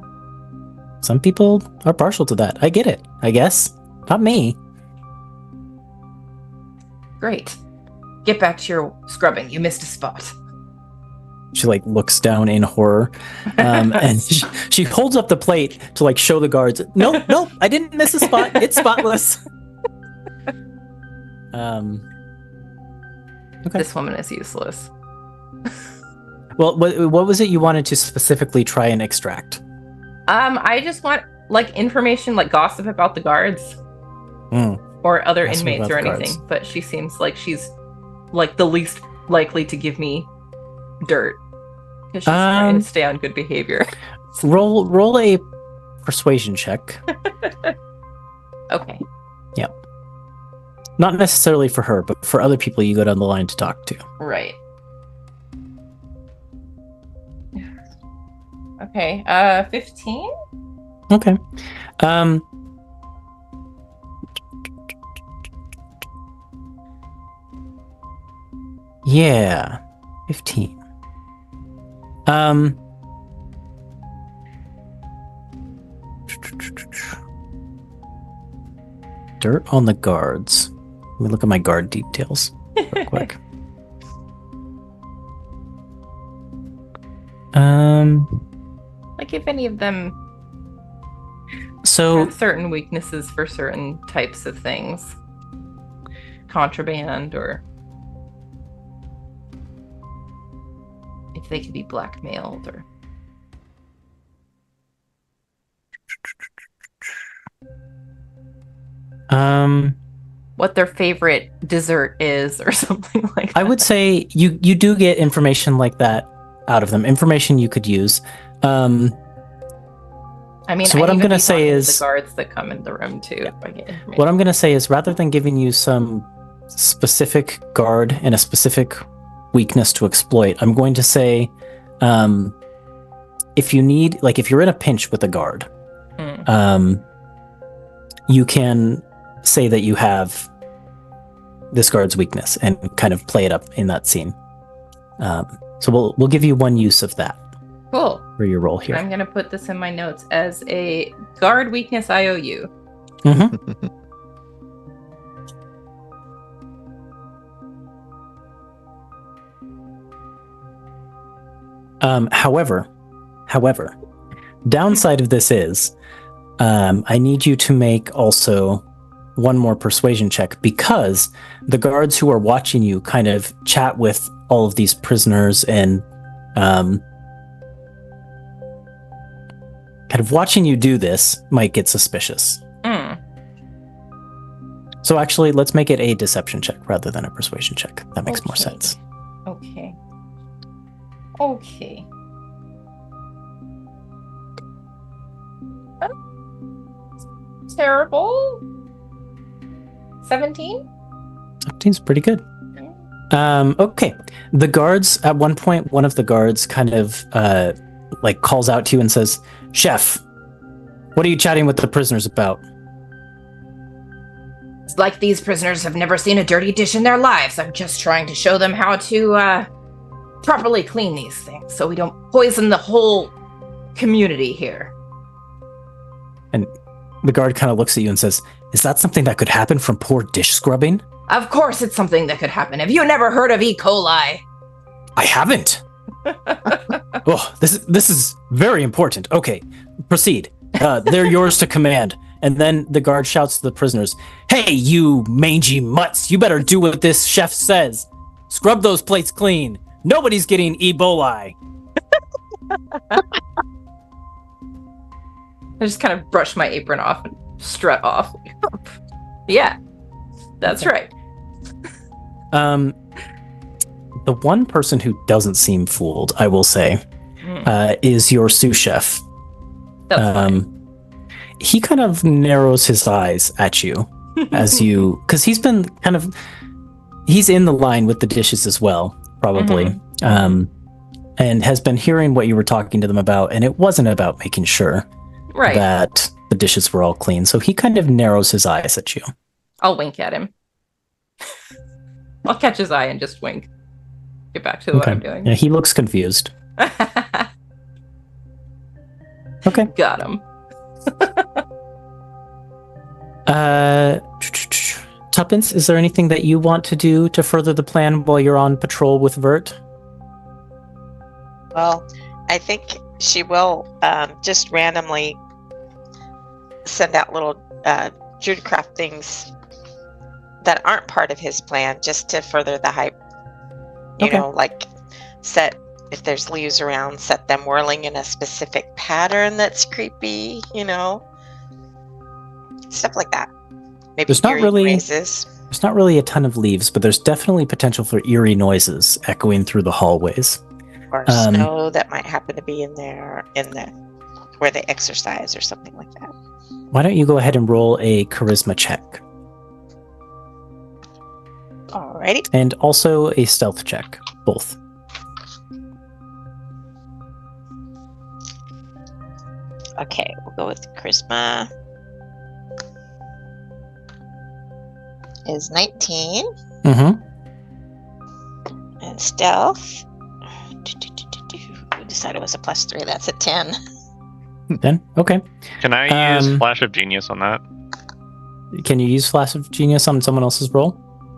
S1: some people are partial to that. I get it, I guess. Not me.
S3: Great. Get back to your scrubbing. You missed a spot.
S1: She looks down in horror, and she holds up the plate to show the guards. Nope, I didn't miss a spot. It's spotless. Okay.
S3: This woman is useless.
S1: Well, what was it you wanted to specifically try and extract?
S3: I just want information, gossip about the guards or other
S1: Gossip
S3: inmates
S1: about
S3: or
S1: the
S3: anything.
S1: guards.
S3: But she seems like she's the least likely to give me dirt because she's trying to stay on good behavior.
S1: Roll a persuasion check.
S3: Okay.
S1: Yep. Not necessarily for her, but for other people you go down the line to talk to.
S3: Right. Okay. 15?
S1: Okay. Yeah. 15. Dirt on the guards. Let me look at my guard details real quick.
S3: Like if any of them
S1: So
S3: have certain weaknesses for certain types of things. Contraband, or if they could be blackmailed, or what their favorite dessert is or something like that.
S1: I would say you do get information like that out of them. Information you could use.
S3: I mean,
S1: So what
S3: I'd
S1: I'm
S3: even
S1: gonna
S3: be
S1: say
S3: talking to
S1: is-
S3: the guards that come in the room too. If I get information.
S1: What I'm going to say is rather than giving you some specific guard and a specific weakness to exploit, I'm going to say if you need, like if you're in a pinch with a guard, you can say that you have this guard's weakness and kind of play it up in that scene. So we'll give you one use of that
S3: Cool.
S1: for your role here.
S3: I'm gonna put this in my notes as a guard weakness IOU.
S1: Mm-hmm. However, downside of this is I need you to make also one more persuasion check, because the guards who are watching you kind of chat with all of these prisoners and kind of watching you do this might get suspicious. So actually, let's make it a deception check rather than a persuasion check. That makes more
S3: Okay.
S1: sense.
S3: Okay. Terrible. 17?
S1: 17's pretty good. Okay. The guards, at one point, one of the guards kind of like calls out to you and says, "Chef, what are you chatting with the prisoners about?"
S3: It's like these prisoners have never seen a dirty dish in their lives. I'm just trying to show them how to properly clean these things so we don't poison the whole community here.
S1: And the guard kind of looks at you and says, "Is that something that could happen from poor dish scrubbing?"
S3: Of course it's something that could happen. Have you never heard of E. coli?
S1: I haven't. Oh, this is very important. Okay, proceed. They're yours to command. And then the guard shouts to the prisoners, "Hey, you mangy mutts, you better do what this chef says. Scrub those plates clean. Nobody's getting Ebola."
S3: I just kind of brush my apron off and strut off. Yeah, that's right.
S1: The one person who doesn't seem fooled, I will say, is your sous chef.
S3: That's fine.
S1: He kind of narrows his eyes at you as you, because he's been he's in the line with the dishes as well, probably, and has been hearing what you were talking to them about, and it wasn't about making sure that the dishes were all clean. So he kind of narrows his eyes at you.
S3: I'll wink at him. I'll catch his eye and just wink. Get back to what I'm doing.
S1: Yeah, he looks confused. Okay.
S3: Got him.
S1: Tuppence, is there anything that you want to do to further the plan while you're on patrol with Vert?
S4: Well, I think she will just randomly send out little Judecraft things that aren't part of his plan, just to further the hype. You know, like if there's leaves around, set them whirling in a specific pattern that's creepy, stuff like that. Maybe
S1: There's not
S4: eerie
S1: really-
S4: noises.
S1: There's not really a ton of leaves, but there's definitely potential for eerie noises echoing through the hallways.
S4: Or snow that might happen to be in there, where they exercise or something like that.
S1: Why don't you go ahead and roll a charisma check?
S4: Alrighty.
S1: And also a stealth check, both.
S4: Okay, we'll go with charisma. Is 19.
S1: Mm-hmm.
S4: And stealth. We decided it was a +3. That's a 10.
S1: Then, okay.
S5: Can I use Flash of Genius on that?
S1: Can you use Flash of Genius on someone else's roll?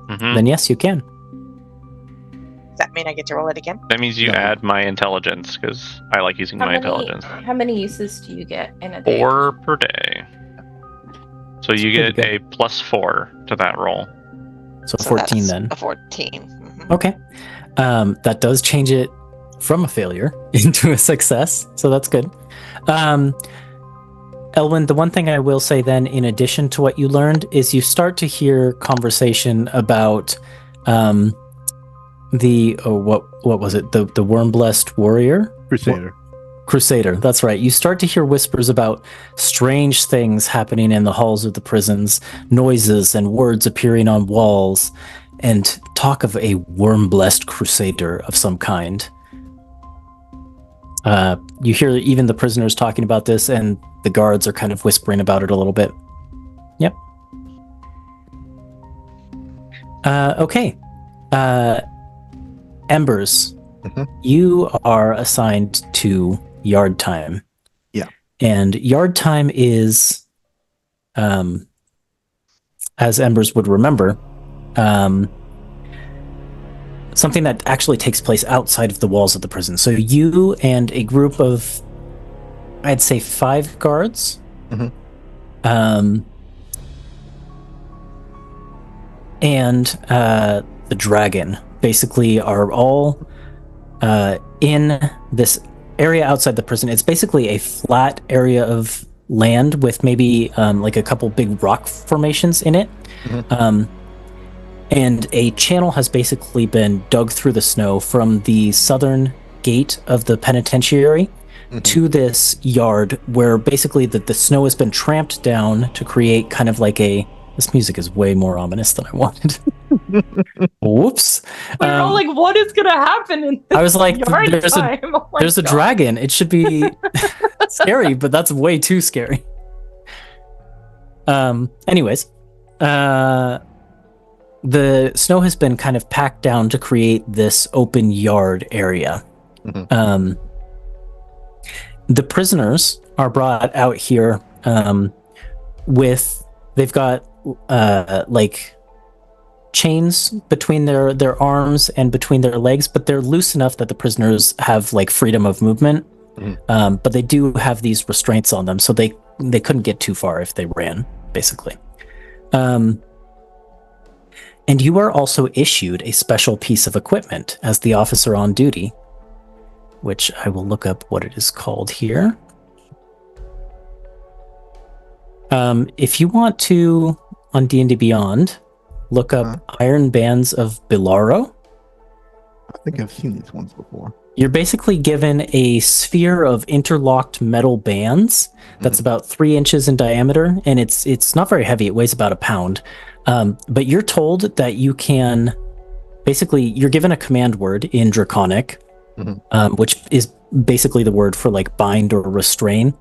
S5: Mm-hmm.
S1: Then yes, you can.
S4: Does that mean I get to roll it again?
S5: That means you
S2: No.
S5: add my intelligence, because I like using my intelligence.
S3: How many uses do you get in a day?
S5: 4 per day. So you
S1: pretty
S5: get a +4 to that roll.
S1: So
S4: So
S1: 14
S4: that's
S1: then.
S4: A 14. Mhm.
S1: Okay. That does change it from a failure into a success, so that's good. Elwyn, the one thing I will say then, in addition to what you learned, is you start to hear conversation about what was it? The Wyrmblessed warrior?
S2: Crusader.
S1: Crusader, that's right. You start to hear whispers about strange things happening in the halls of the prisons, noises and words appearing on walls, and talk of a Wyrmblessed Crusader of some kind. You hear even the prisoners talking about this, and the guards are kind of whispering about it a little bit. Yep. Okay. Embers, you are assigned to yard time.
S2: Yeah.
S1: And yard time is, as Embers would remember, something that actually takes place outside of the walls of the prison. So you and a group of, I'd say, 5 guards, and the dragon basically are all in this area outside the prison. It's basically a flat area of land with maybe like a couple big rock formations in it. And a channel has basically been dug through the snow from the southern gate of the penitentiary to this yard, where basically the snow has been tramped down to create kind of like a... This music is way more ominous than I wanted. Whoops.
S3: We're all like, what is going to happen in this
S1: I was like,
S3: yard
S1: there's
S3: time? Oh my
S1: there's a
S3: God.
S1: dragon. It should be scary, but that's way too scary. Anyways, the snow has been kind of packed down to create this open yard area. The prisoners are brought out here they've got like chains between their arms and between their legs, but they're loose enough that the prisoners have like freedom of movement. But they do have these restraints on them, so they couldn't get too far if they ran, basically. And you are also issued a special piece of equipment as the officer on duty, which I will look up what it is called here. If you want to, on D&D Beyond, look up Iron Bands of Bilaro.
S2: I think I've seen these ones before.
S1: You're basically given a sphere of interlocked metal bands that's about 3 inches in diameter, and it's not very heavy. It weighs about a pound. But you're told that you can... Basically, you're given a command word in Draconic, which is basically the word for like bind or restrain.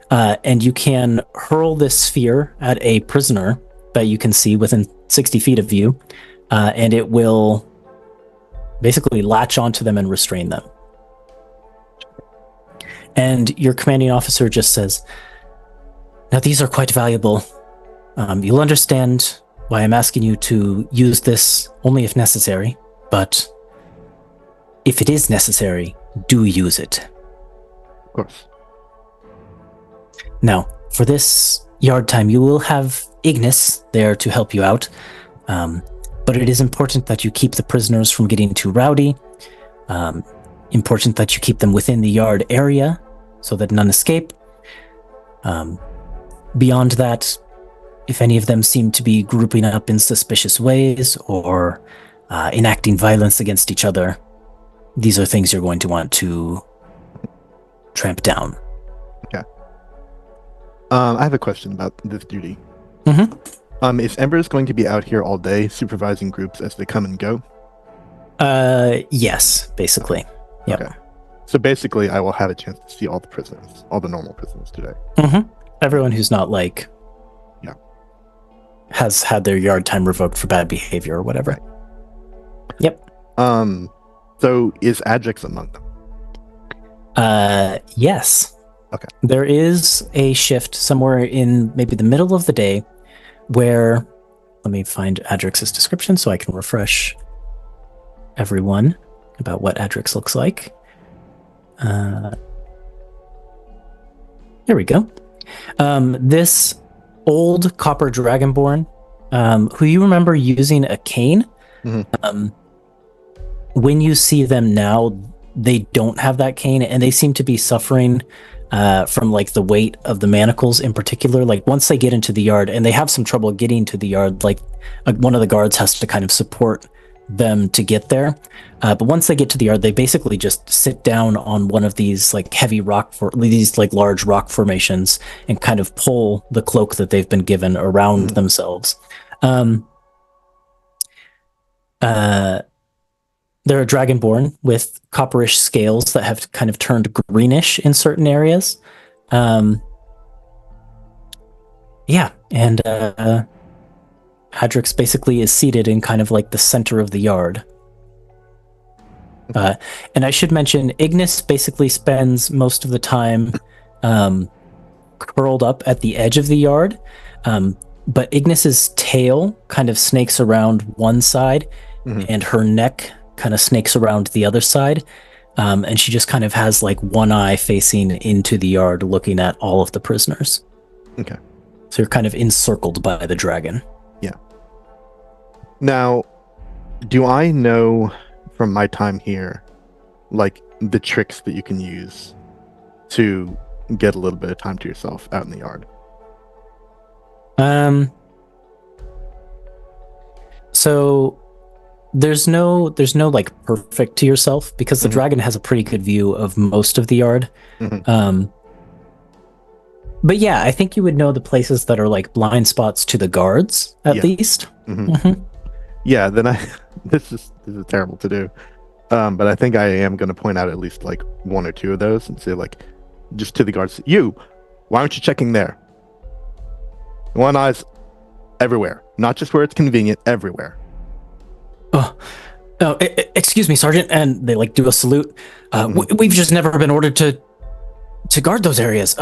S1: And you can hurl this sphere at a prisoner that you can see within 60 feet of you, and it will basically latch onto them and restrain them. And your commanding officer just says, "Now these are quite valuable. You'll understand why I'm asking you to use this only if necessary, but if it is necessary, do use it."
S2: Of course.
S1: Now, for this yard time, you will have Ignis there to help you out, but it is important that you keep the prisoners from getting too rowdy, important that you keep them within the yard area so that none escape. Beyond that, if any of them seem to be grouping up in suspicious ways or enacting violence against each other, these are things you're going to want to tramp down.
S2: Okay. I have a question about this duty. Is Embers going to be out here all day supervising groups as they come and go?
S1: Yes, basically. Yep.
S2: Okay. So basically, I will have a chance to see all the prisoners, all the normal prisoners today.
S1: Everyone who's not like... has had their yard time revoked for bad behavior or whatever.
S2: Right.
S1: Yep.
S2: So is Adrix among them?
S1: Yes.
S2: Okay.
S1: There is a shift somewhere in maybe the middle of the day where... Let me find Adrix's description so I can refresh everyone. about what Adrix looks like. There we go. This old copper dragonborn, who you remember using a cane.
S2: Mhm.
S1: When you see them now, they don't have that cane, and they seem to be suffering from like the weight of the manacles in particular. Like once they get into the yard, and they have some trouble getting to the yard, like one of the guards has to kind of support them to get there. But once they get to the yard, they basically just sit down on one of these like heavy these like large rock formations and kind of pull the cloak that they've been given around themselves. They're a dragonborn with copperish scales that have kind of turned greenish in certain areas. And Hadrix basically is seated in kind of like the center of the yard. And I should mention, Ignis basically spends most of the time curled up at the edge of the yard, but Ignis's tail kind of snakes around one side, and her neck kind of snakes around the other side, and she just kind of has like one eye facing into the yard looking at all of the prisoners.
S2: Okay.
S1: So you're kind of encircled by the dragon.
S2: Yeah. Now, do I know from my time here, like the tricks that you can use to get a little bit of time to yourself out in the yard?
S1: So there's no like perfect to yourself, because the dragon has a pretty good view of most of the yard. But yeah, I think you would know the places that are like blind spots to the guards at least.
S2: Yeah, then this is terrible to do, but I think I am going to point out at least like one or two of those and say, like, just to the guards, why aren't you checking there? One eye's everywhere, not just where it's convenient, everywhere.
S1: Excuse me, Sergeant, and they like do a salute. We've just never been ordered to guard those areas.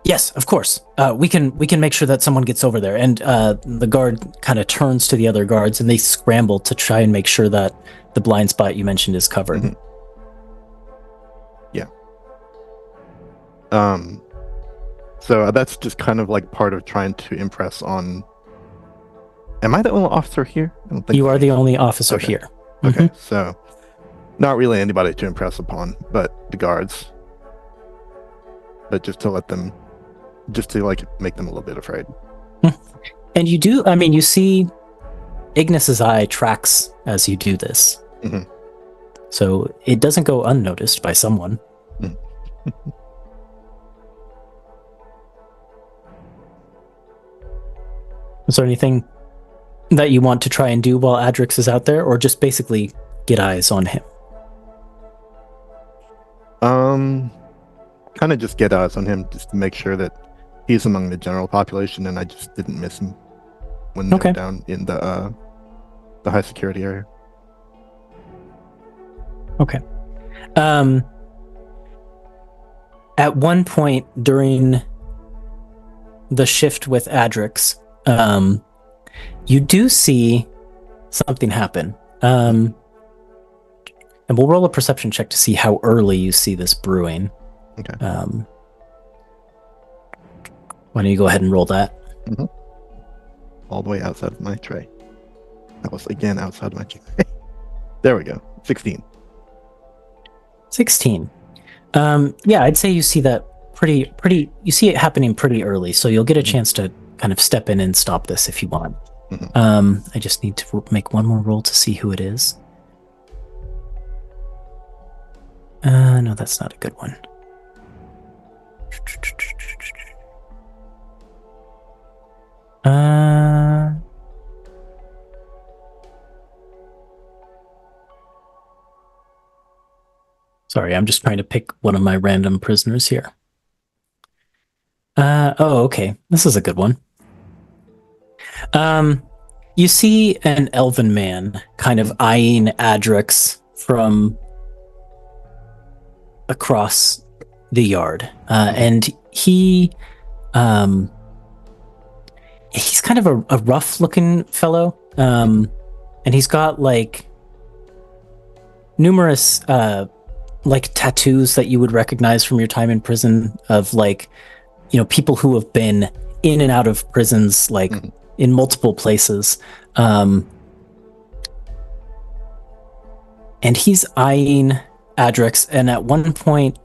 S1: Yes, of course. We can make sure that someone gets over there. And the guard kind of turns to the other guards, and they scramble to try and make sure that the blind spot you mentioned is covered.
S2: Yeah. So that's just kind of like part of trying to impress on. Am I the only officer here? I don't think
S1: You
S2: so.
S1: are the only officer here.
S2: Okay, so not really anybody to impress upon, but the guards. But just to let them, just to like make them a little bit afraid.
S1: And you do, I mean, you see Ignis's eye tracks as you do this. So it doesn't go unnoticed by someone. Is there anything that you want to try and do while Adrix is out there, or just basically get eyes on him?
S2: Kind of just get eyes on him, just to make sure that he's among the general population, and I just didn't miss him when they were down in the high security area. Okay.
S1: At one point during the shift with Adrix, you do see something happen. And we'll roll a perception check to see how early you see this brewing.
S2: Okay.
S1: Why don't you go ahead and roll that?
S2: All the way outside of my tray. That was again outside my tray. There we go. 16.
S1: 16. Yeah, I'd say you see that pretty. You see it happening pretty early, so you'll get a chance to kind of step in and stop this if you want. I just need to make one more roll to see who it is. No, that's not a good one. Sorry, I'm just trying to pick one of my random prisoners here. Okay. This is a good one. You see an elven man kind of eyeing Adrix from across the yard. And he's kind of a rough looking fellow. And he's got like numerous like tattoos that you would recognize from your time in prison of like, people who have been in and out of prisons like in multiple places. And he's eyeing Adrix, and at one point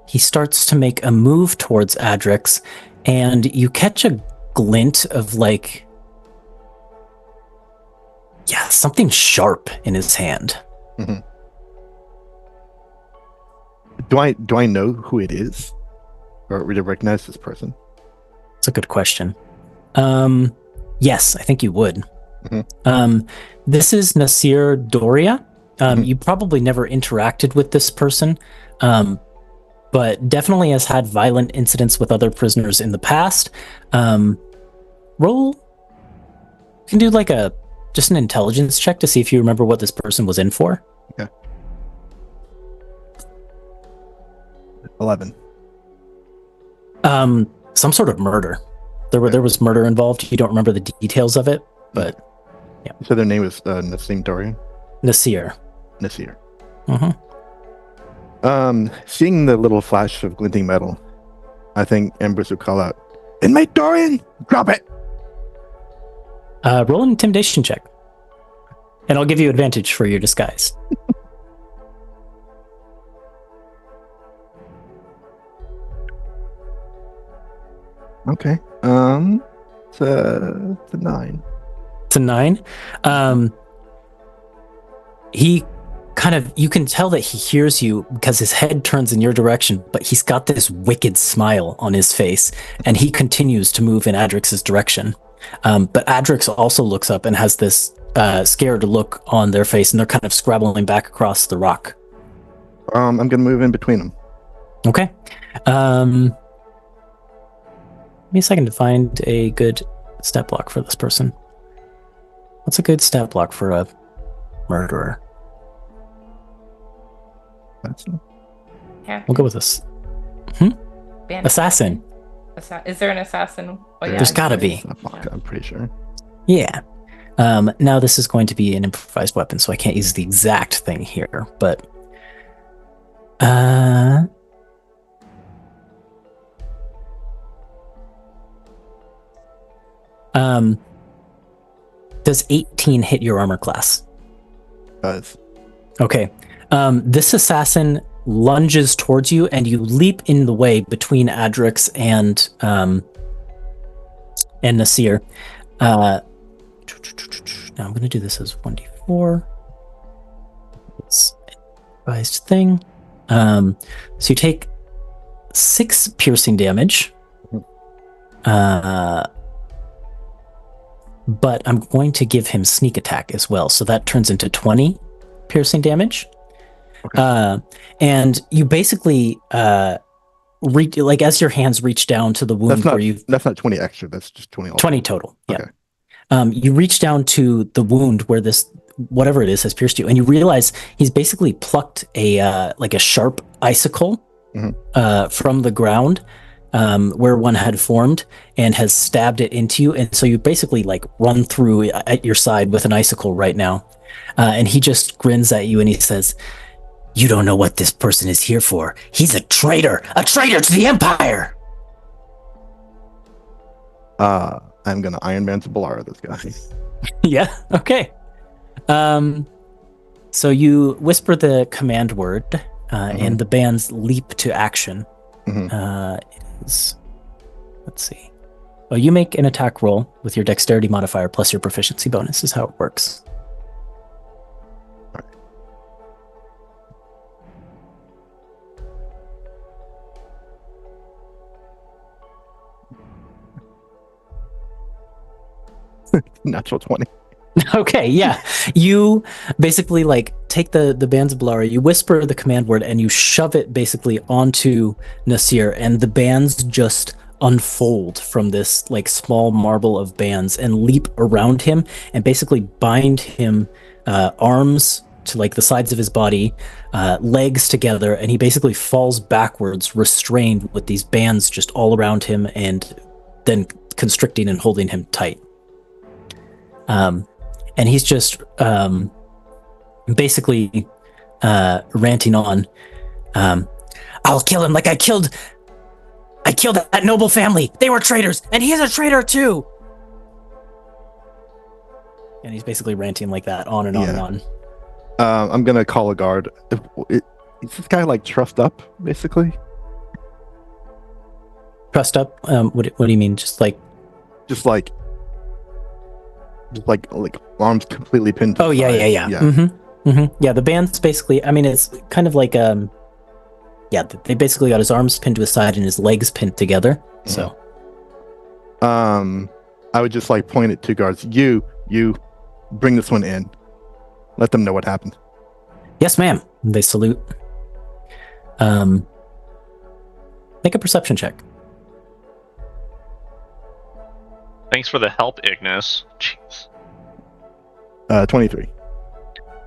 S1: he starts to make a move towards Adrix, and you catch a glint of like, something sharp in his hand.
S2: Mm-hmm. Do I know who it is, or would I recognize this person?
S1: That's a good question. Yes, I think you would.
S2: Mm-hmm.
S1: This is Nasir Doria. You probably never interacted with this person, but definitely has had violent incidents with other prisoners in the past. Roll. You can do like just an intelligence check to see if you remember what this person was in for.
S2: Okay. 11.
S1: Some sort of murder. There was murder involved. You don't remember the details of it, but yeah.
S2: So their name was Nassim Dorian?
S1: Nasir.
S2: Mm-hmm. Seeing the little flash of glinting metal, I think Ambrose would call out, "Inmate Dorian, drop it!"
S1: Roll an intimidation check. And I'll give you advantage for your disguise.
S2: Okay. It's a 9.
S1: It's a 9. He you can tell that he hears you because his head turns in your direction, but he's got this wicked smile on his face, and he continues to move in Adrix's direction. But Adrix also looks up and has this scared look on their face, and they're kind of scrabbling back across the rock.
S2: I'm going to move in between them.
S1: Okay. Give me a second to find a good stat block for this person. What's a good stat block for a murderer?
S3: Yeah.
S1: We'll go with this.
S3: Bandit.
S1: Assassin.
S3: Is there an assassin? Oh, yeah,
S1: There's gotta be.
S2: I'm pretty sure.
S1: Yeah. Now this is going to be an improvised weapon, so I can't use the exact thing here, but does 18 hit your armor class?
S2: Does.
S1: Okay. This assassin lunges towards you, and you leap in the way between Adrix and Nasir. Now I'm going to do this as 1d4. It's an improvised thing. So you take 6 piercing damage. But I'm going to give him sneak attack as well, so that turns into 20 piercing damage. Okay. And you basically like as your hands reach down to the wound
S2: that's not 20 extra, that's just 20
S1: 20 total.
S2: Okay.
S1: Yeah. You reach down to the wound where this whatever it is has pierced you, and you realize he's basically plucked a like a sharp icicle from the ground where one had formed, and has stabbed it into you, and so you basically like run through at your side with an icicle right now. And he just grins at you and he says, "You don't know what this person is here for. He's a traitor to the Empire."
S2: I'm gonna Iron Man to Balara this guy.
S1: Yeah, okay. So you whisper the command word, and the bands leap to action. Let's see. Well, you make an attack roll with your dexterity modifier plus your proficiency bonus is how it works.
S2: Natural 20.
S1: Okay, yeah. You basically like take the bands of Balara, you whisper the command word, and you shove it basically onto Nasir, and the bands just unfold from this like small marble of bands and leap around him and basically bind him arms to like the sides of his body, legs together, and he basically falls backwards, restrained with these bands just all around him and then constricting and holding him tight. And he's just basically ranting on. I'll kill him like I killed that noble family. They were traitors, and he's a traitor too. And he's basically ranting like that, on and on and on.
S2: I'm gonna call a guard. Is this guy like trussed up, basically?
S1: Trussed up? What do you mean? Just like arms completely pinned to the yeah.
S2: side?
S1: Yeah, the band's basically, I mean, it's kind of like they basically got his arms pinned to his side and his legs pinned together. So
S2: I would just like point at two guards. You bring this one in. Let them know what happened.
S1: Yes, ma'am. They salute. Make a perception check.
S5: Thanks for the help, Ignis. Jeez.
S2: 23.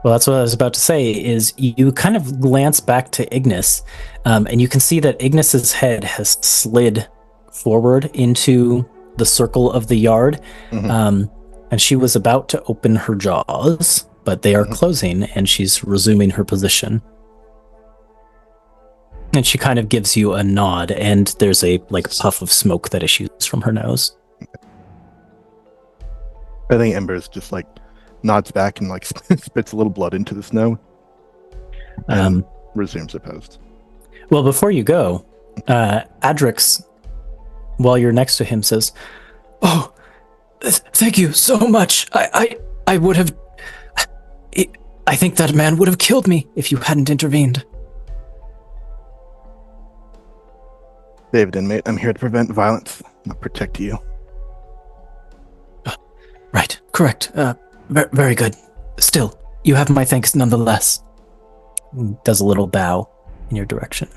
S1: Well, that's what I was about to say, is you kind of glance back to Ignis, and you can see that Ignis's head has slid forward into the circle of the yard, and she was about to open her jaws, but they are closing, and she's resuming her position. And she kind of gives you a nod, and there's a puff of smoke that issues from her nose.
S2: I think Embers just nods back and spits a little blood into the snow and resumes her post.
S1: Well, before you go, Adrix, while you're next to him, says, "Oh, thank you so much. I would have. I think that man would have killed me if you hadn't intervened."
S2: David, inmate, I'm here to prevent violence, not protect you.
S1: Right, correct. Very good. Still, you have my thanks nonetheless. He does a little bow in your direction.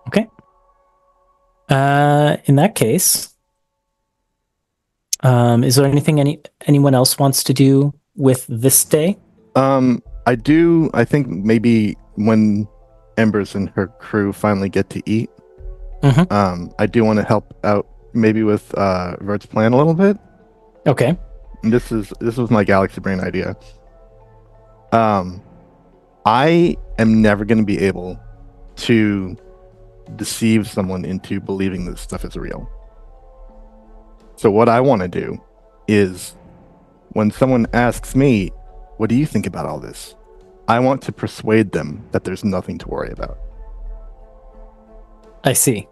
S1: Okay. In that case, is there anything anyone else wants to do with this day?
S2: I do. I think maybe when Embers and her crew finally get to eat, I do want to help out maybe with Vert's plan a little bit.
S1: Okay.
S2: And this was my Galaxy Brain idea. I am never going to be able to deceive someone into believing this stuff is real. So what I want to do is, when someone asks me, "What do you think about all this?" I want to persuade them that there's nothing to worry about.
S1: I see.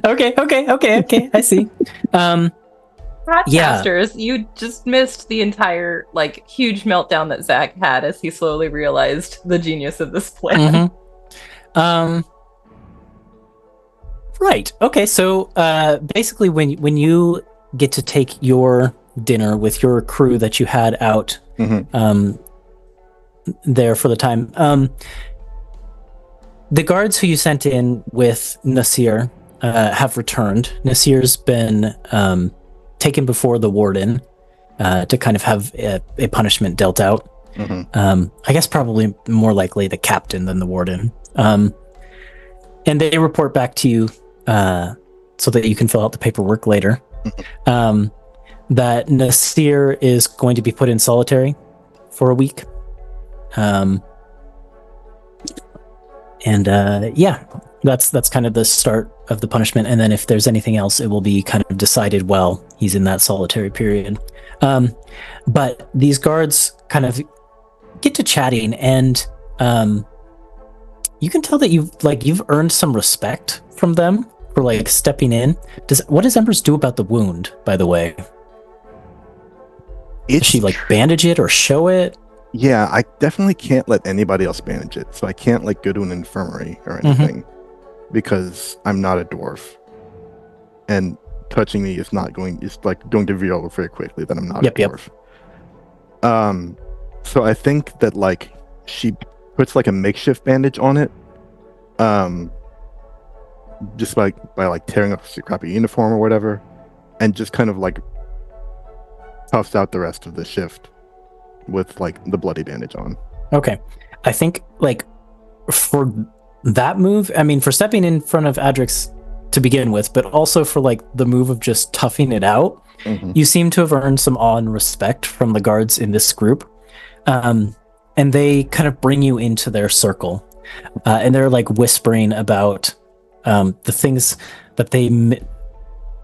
S1: Okay. I see.
S3: Podcasters, you just missed the entire huge meltdown that Zach had as he slowly realized the genius of this plan.
S1: Right. Okay. So basically, when you get to take your dinner with your crew that you had out there for the time, the guards who you sent in with Nasir have returned. Nasir's been taken before the warden to kind of have a punishment dealt out. I guess probably more likely the captain than the warden. And they report back to you so that you can fill out the paperwork later. That Nasir is going to be put in solitary for a week. That's kind of the start of the punishment. And then if there's anything else, it will be kind of decided while he's in that solitary period. But these guards kind of get to chatting, and you can tell that you've earned some respect from them for stepping in. What does Embers do about the wound, by the way? Does she bandage it or show it?
S2: Yeah, I definitely can't let anybody else bandage it. So I can't go to an infirmary or anything because I'm not a dwarf. And touching me is not going, it's going to reveal very quickly that I'm not a dwarf. So I think that she puts a makeshift bandage on it. Just by tearing off your crappy uniform or whatever, and just kind of toughs out the rest of the shift with the bloody bandage on.
S1: Okay. I think for that move, I mean, for stepping in front of Adrix to begin with, but also for like the move of just toughing it out. You seem to have earned some awe and respect from the guards in this group. And they kind of bring you into their circle. And they're like whispering about the things that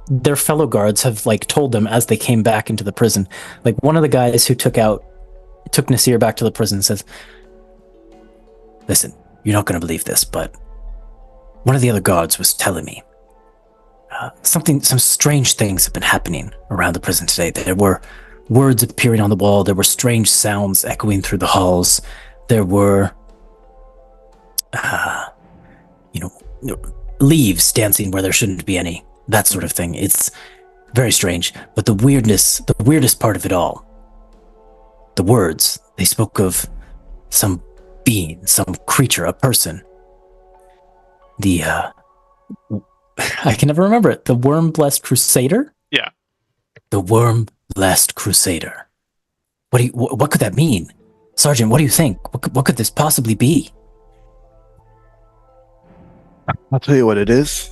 S1: their fellow guards have like told them as they came back into the prison. Like one of the guys who took Nasir back to the prison says, "Listen, you're not going to believe this, but one of the other guards was telling me some strange things have been happening around the prison today. There were words appearing on the wall. There were strange sounds echoing through the halls. There were, leaves dancing where there shouldn't be any. That sort of thing. It's very strange. But the weirdest part of it all, the words, they spoke of some being, some creature, a person. I can never remember it. The Wyrmblessed Crusader?
S5: Yeah.
S1: The Wyrmblessed Crusader. What could that mean? Sergeant, what do you think? What could this possibly be?
S2: I'll tell you what it is.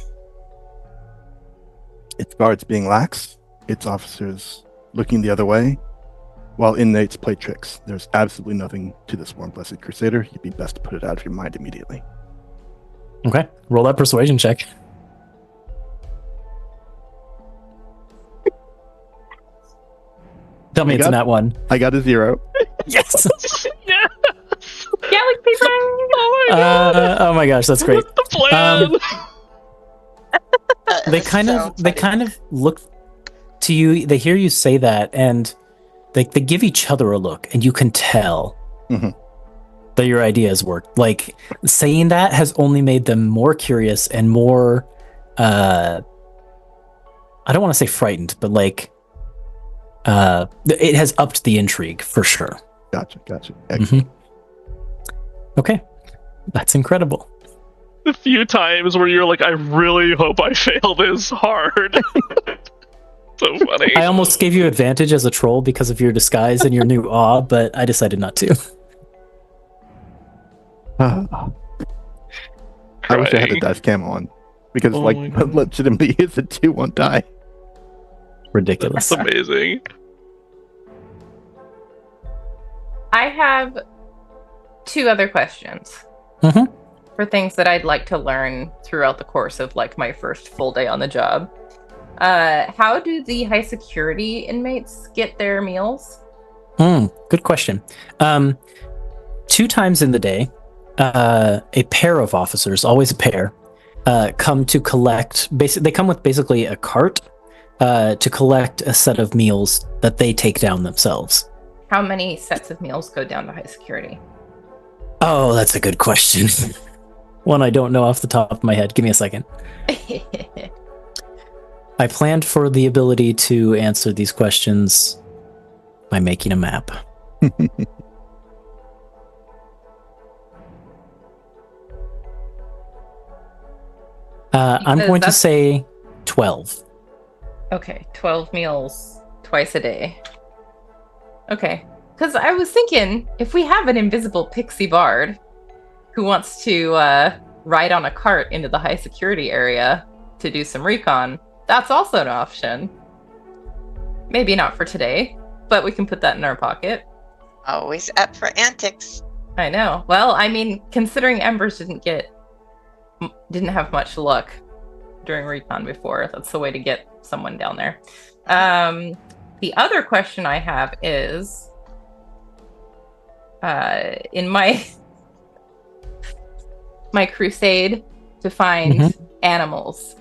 S2: It's guards being lax. It's officers looking the other way, while inmates play tricks. There's absolutely nothing to this Wyrmblessed Crusader. You'd be best to put it out of your mind immediately.
S1: Okay, roll that persuasion check. Tell me it's in that one.
S2: I got a 0.
S1: Yes.
S5: Yes.
S3: Galaxy Brain!
S5: Oh my god.
S1: Oh my gosh, that's great.
S5: What's the plan?
S1: They kind of look to you. They hear you say that, and they give each other a look, and you can tell that your idea has worked. Like saying that has only made them more curious and more. I don't want to say frightened, but like it has upped the intrigue for sure.
S2: Gotcha. Excellent.
S1: Okay, that's incredible.
S5: The few times where you're like, I really hope I fail this hard. So funny.
S1: I almost gave you advantage as a troll because of your disguise and your new awe, but I decided not to.
S2: I wish I had the dice cam on, because legitimately it's a 2-1 die.
S1: Ridiculous.
S5: That's amazing.
S3: I have 2 other questions for things that I'd like to learn throughout the course of like my first full day on the job. How do the high security inmates get their meals?
S1: Good question. 2 times in the day, a pair of officers, always a pair, come to collect. They come with basically a cart to collect a set of meals that they take down themselves.
S3: How many sets of meals go down to high security?
S1: Oh, that's a good question. One I don't know off the top of my head. Give me a second. I planned for the ability to answer these questions by making a map. I'm going to say 12.
S3: Okay, 12 meals twice a day. Okay, because I was thinking, if we have an invisible pixie bard who wants to ride on a cart into the high security area to do some recon, that's also an option. Maybe not for today, but we can put that in our pocket.
S4: Always up for antics.
S3: I know. Well, I mean, considering Embers didn't have much luck during recon before, that's the way to get someone down there. The other question I have is, in my crusade to find animals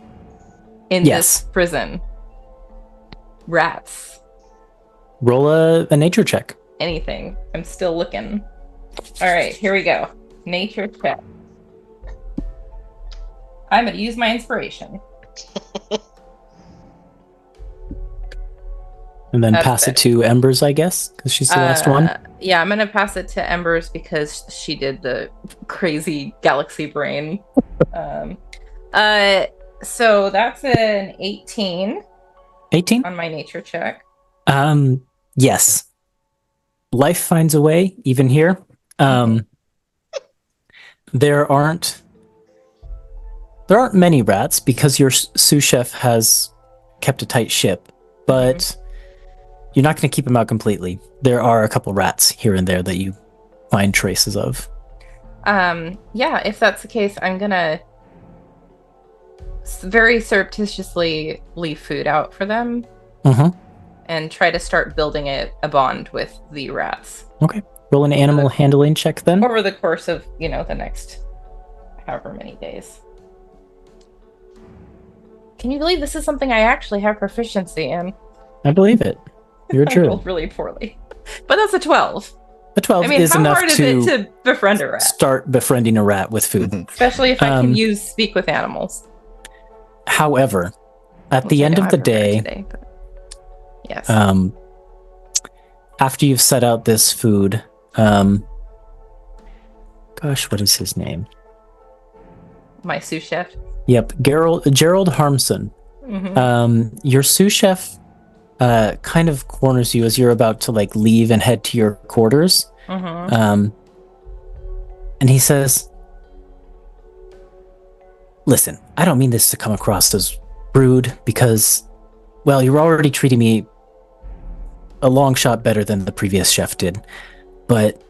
S3: in this prison, rats,
S1: roll a nature check.
S3: Anything. I'm still looking. All right, here we go. Nature check. I'm going to use my inspiration.
S1: And then pass it to Embers, I guess, because she's the last one.
S3: Yeah, I'm going to pass it to Embers because she did the crazy galaxy brain. So that's an 18.
S1: 18?
S3: On my nature check.
S1: Yes. Life finds a way, even here. There aren't There aren't many rats because your sous chef has kept a tight ship, but you're not going to keep them out completely. There are a couple rats here and there that you find traces of.
S3: Yeah, if that's the case, I'm gonna very surreptitiously leave food out for them and try to start building a bond with the rats.
S1: Okay. Roll an animal handling check then.
S3: Over the course of, the next however many days. Can you believe this is something I actually have proficiency in?
S1: I believe it. You're
S3: I
S1: true.
S3: rolled really poorly. But that's a 12.
S1: A 12
S3: I mean,
S1: is
S3: how
S1: enough
S3: hard is it to befriend a rat?
S1: start befriending a rat with food.
S3: Especially if I can use speak with animals.
S1: However, at the end of the day,
S3: today, yes.
S1: After you've set out this food, gosh, what is his name?
S3: My sous chef.
S1: Yep, Gerald Harmson. Your sous chef kind of corners you as you're about to leave and head to your quarters. And he says, "Listen, I don't mean this to come across as rude because, well, you're already treating me a long shot better than the previous chef did, but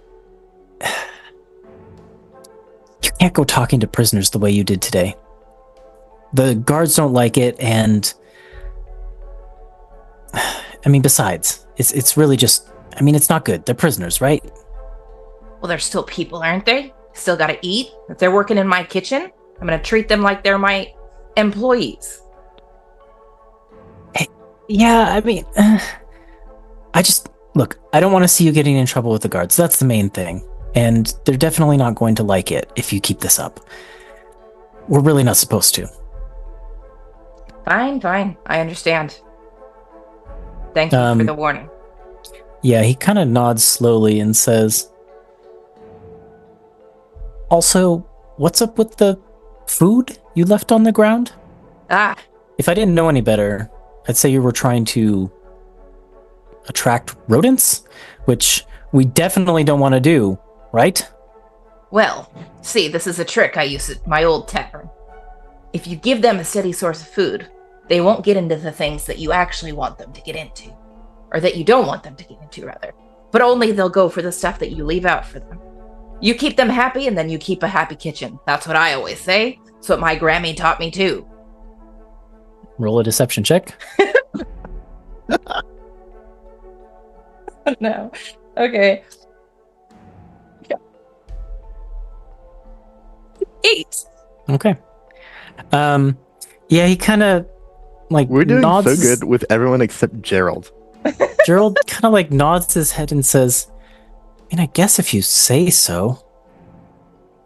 S1: you can't go talking to prisoners the way you did today. The guards don't like it, and I mean, besides, it's really just, I mean, it's not good. They're prisoners, right?"
S3: Well, they're still people, aren't they? Still gotta eat. If they're working in my kitchen, I'm gonna treat them like they're my employees.
S1: Hey, yeah, I mean, look, I don't want to see you getting in trouble with the guards. That's the main thing. And they're definitely not going to like it if you keep this up. We're really not supposed to.
S3: Fine. I understand. Thank you for the warning.
S1: Yeah, he kind of nods slowly and says, "Also, what's up with the food you left on the ground?" If I didn't know any better, I'd say you were trying to attract rodents, which we definitely don't want to do, right?
S3: Well, see, this is a trick I use at my old tavern. If you give them a steady source of food, they won't get into the things that you actually want them to get into. Or that you don't want them to get into, rather. But only they'll go for the stuff that you leave out for them. You keep them happy, and then you keep a happy kitchen. That's what I always say. It's what my Grammy taught me, too.
S1: Roll a deception check.
S3: No. Okay. 8.
S1: Okay. Yeah, he kind of
S2: We're doing
S1: nods.
S2: so good with everyone except Gerald.
S1: Gerald kind of nods his head and says, "I mean, I guess if you say so.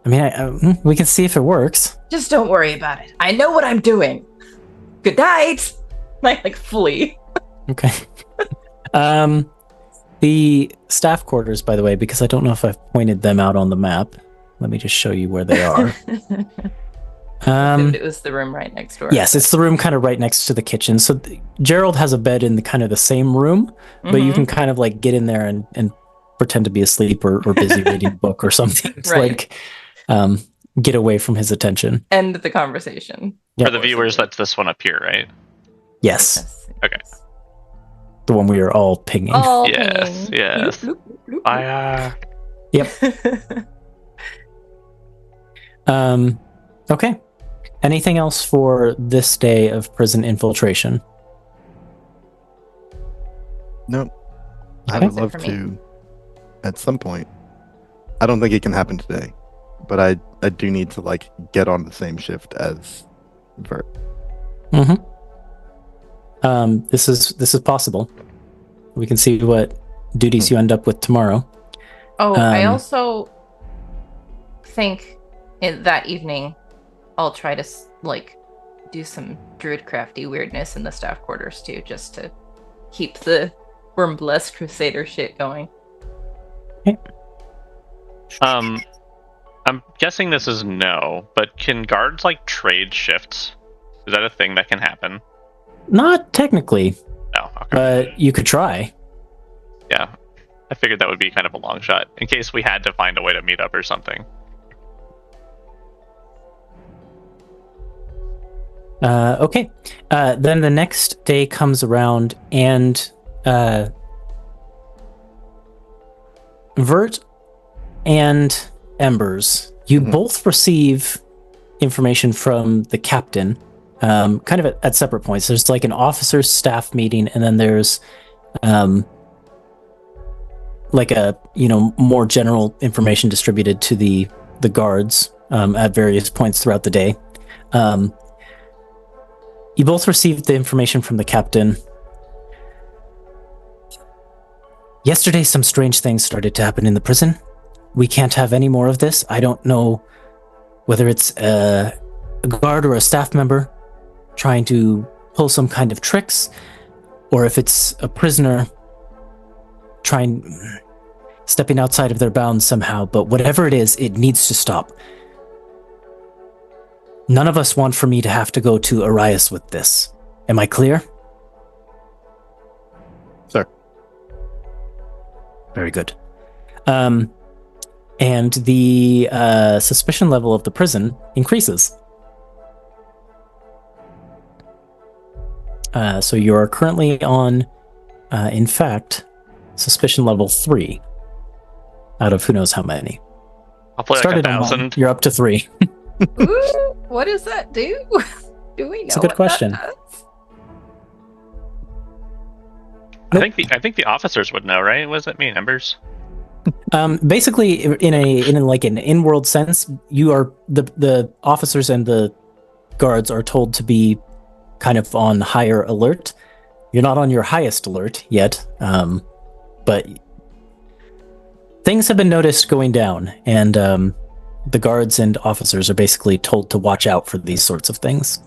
S1: I mean, we can see if it works."
S3: Just don't worry about it. I know what I'm doing. Good night. I flee.
S1: Okay. The staff quarters, by the way, because I don't know if I've pointed them out on the map. Let me just show you where they are.
S3: Assumed it was the room right next door.
S1: Yes, it's the room kind of right next to the kitchen. So Gerald has a bed in the same room, but you can kind of get in there and pretend to be asleep or busy reading a book or something to get away from his attention.
S3: End the conversation.
S1: Yep.
S5: For the viewers, that's this one up here, right?
S1: Yes.
S5: Okay.
S1: The one we are all pinging.
S3: All
S5: Yes,
S3: ping.
S5: yes.
S3: Bloop, bloop, bloop,
S1: Yep. Okay. Anything else for this day of prison infiltration?
S2: No. I
S1: Okay.
S2: would love to at some point. I don't think it can happen today, but I do need to get on the same shift as Vert.
S1: This is possible. We can see what duties you end up with tomorrow.
S3: Oh, I also think in that evening I'll try to do some druidcrafty weirdness in the staff quarters too, just to keep the Wyrmblessed Crusader shit going.
S1: Okay.
S5: I'm guessing this is no, but can guards trade shifts? Is that a thing that can happen?
S1: Not technically,
S5: No. Okay.
S1: but you could try.
S5: Yeah. I figured that would be kind of a long shot in case we had to find a way to meet up or something.
S1: Okay. Then the next day comes around, and Vert and Embers, you both receive information from the captain, kind of at separate points. There's like an officer's staff meeting, and then there's like a more general information distributed to the guards at various points throughout the day. You both received the information from the captain. Yesterday, some strange things started to happen in the prison. We can't have any more of this. I don't know whether it's a guard or a staff member trying to pull some kind of tricks, or if it's a prisoner stepping outside of their bounds somehow. But whatever it is, it needs to stop. None of us want for me to have to go to Arias with this. Am I clear?
S2: Sir.
S1: Very good. And the suspicion level of the prison increases. So you're currently on, in fact, suspicion level 3 out of who knows how many.
S5: I'll play
S1: Started
S5: like
S1: on
S5: 1,000.
S1: 1, you're up to 3.
S3: Ooh, what does that do? Do we know?
S1: It's a good
S3: what
S1: question.
S3: that does?
S5: I think the officers would know, right? What does that mean, Embers?
S1: Basically, in like an in-world sense, you are the officers and the guards are told to be kind of on higher alert. You're not on your highest alert yet, but things have been noticed going down, and the guards and officers are basically told to watch out for these sorts of things.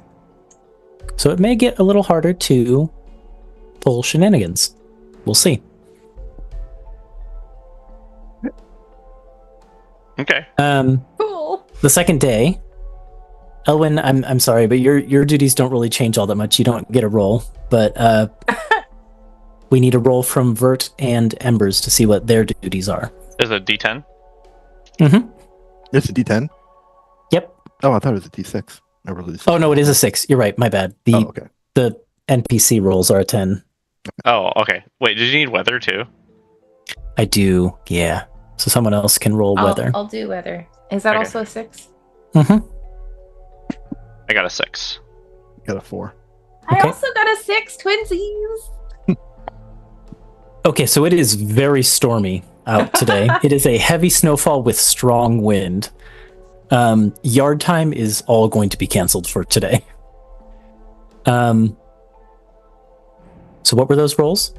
S1: So it may get a little harder to pull shenanigans. We'll see.
S5: Okay.
S3: Cool.
S1: The second day, Elwyn, I'm sorry, but your duties don't really change all that much. You don't get a roll, but we need a roll from Vert and Embers to see what their duties are.
S5: Is it a D10?
S1: Mm-hmm.
S2: It's a D10.
S1: Yep.
S2: Oh, I thought it was a D6. I really
S1: Oh no, it is a 6. You're right. My bad.
S2: okay.
S1: The NPC rolls are a 10.
S5: Oh, okay. Wait, did you need weather too?
S1: I do. Yeah. So someone else can roll weather.
S3: I'll do weather. Is that
S5: Okay.
S3: also a 6?
S1: Mm-hmm.
S5: I got a 6.
S2: Got a 4.
S3: I
S1: Okay.
S3: also got a 6, twinsies.
S1: Okay, so it is very stormy out today. It is a heavy snowfall with strong wind. Yard time is all going to be canceled for today. So what were those rolls?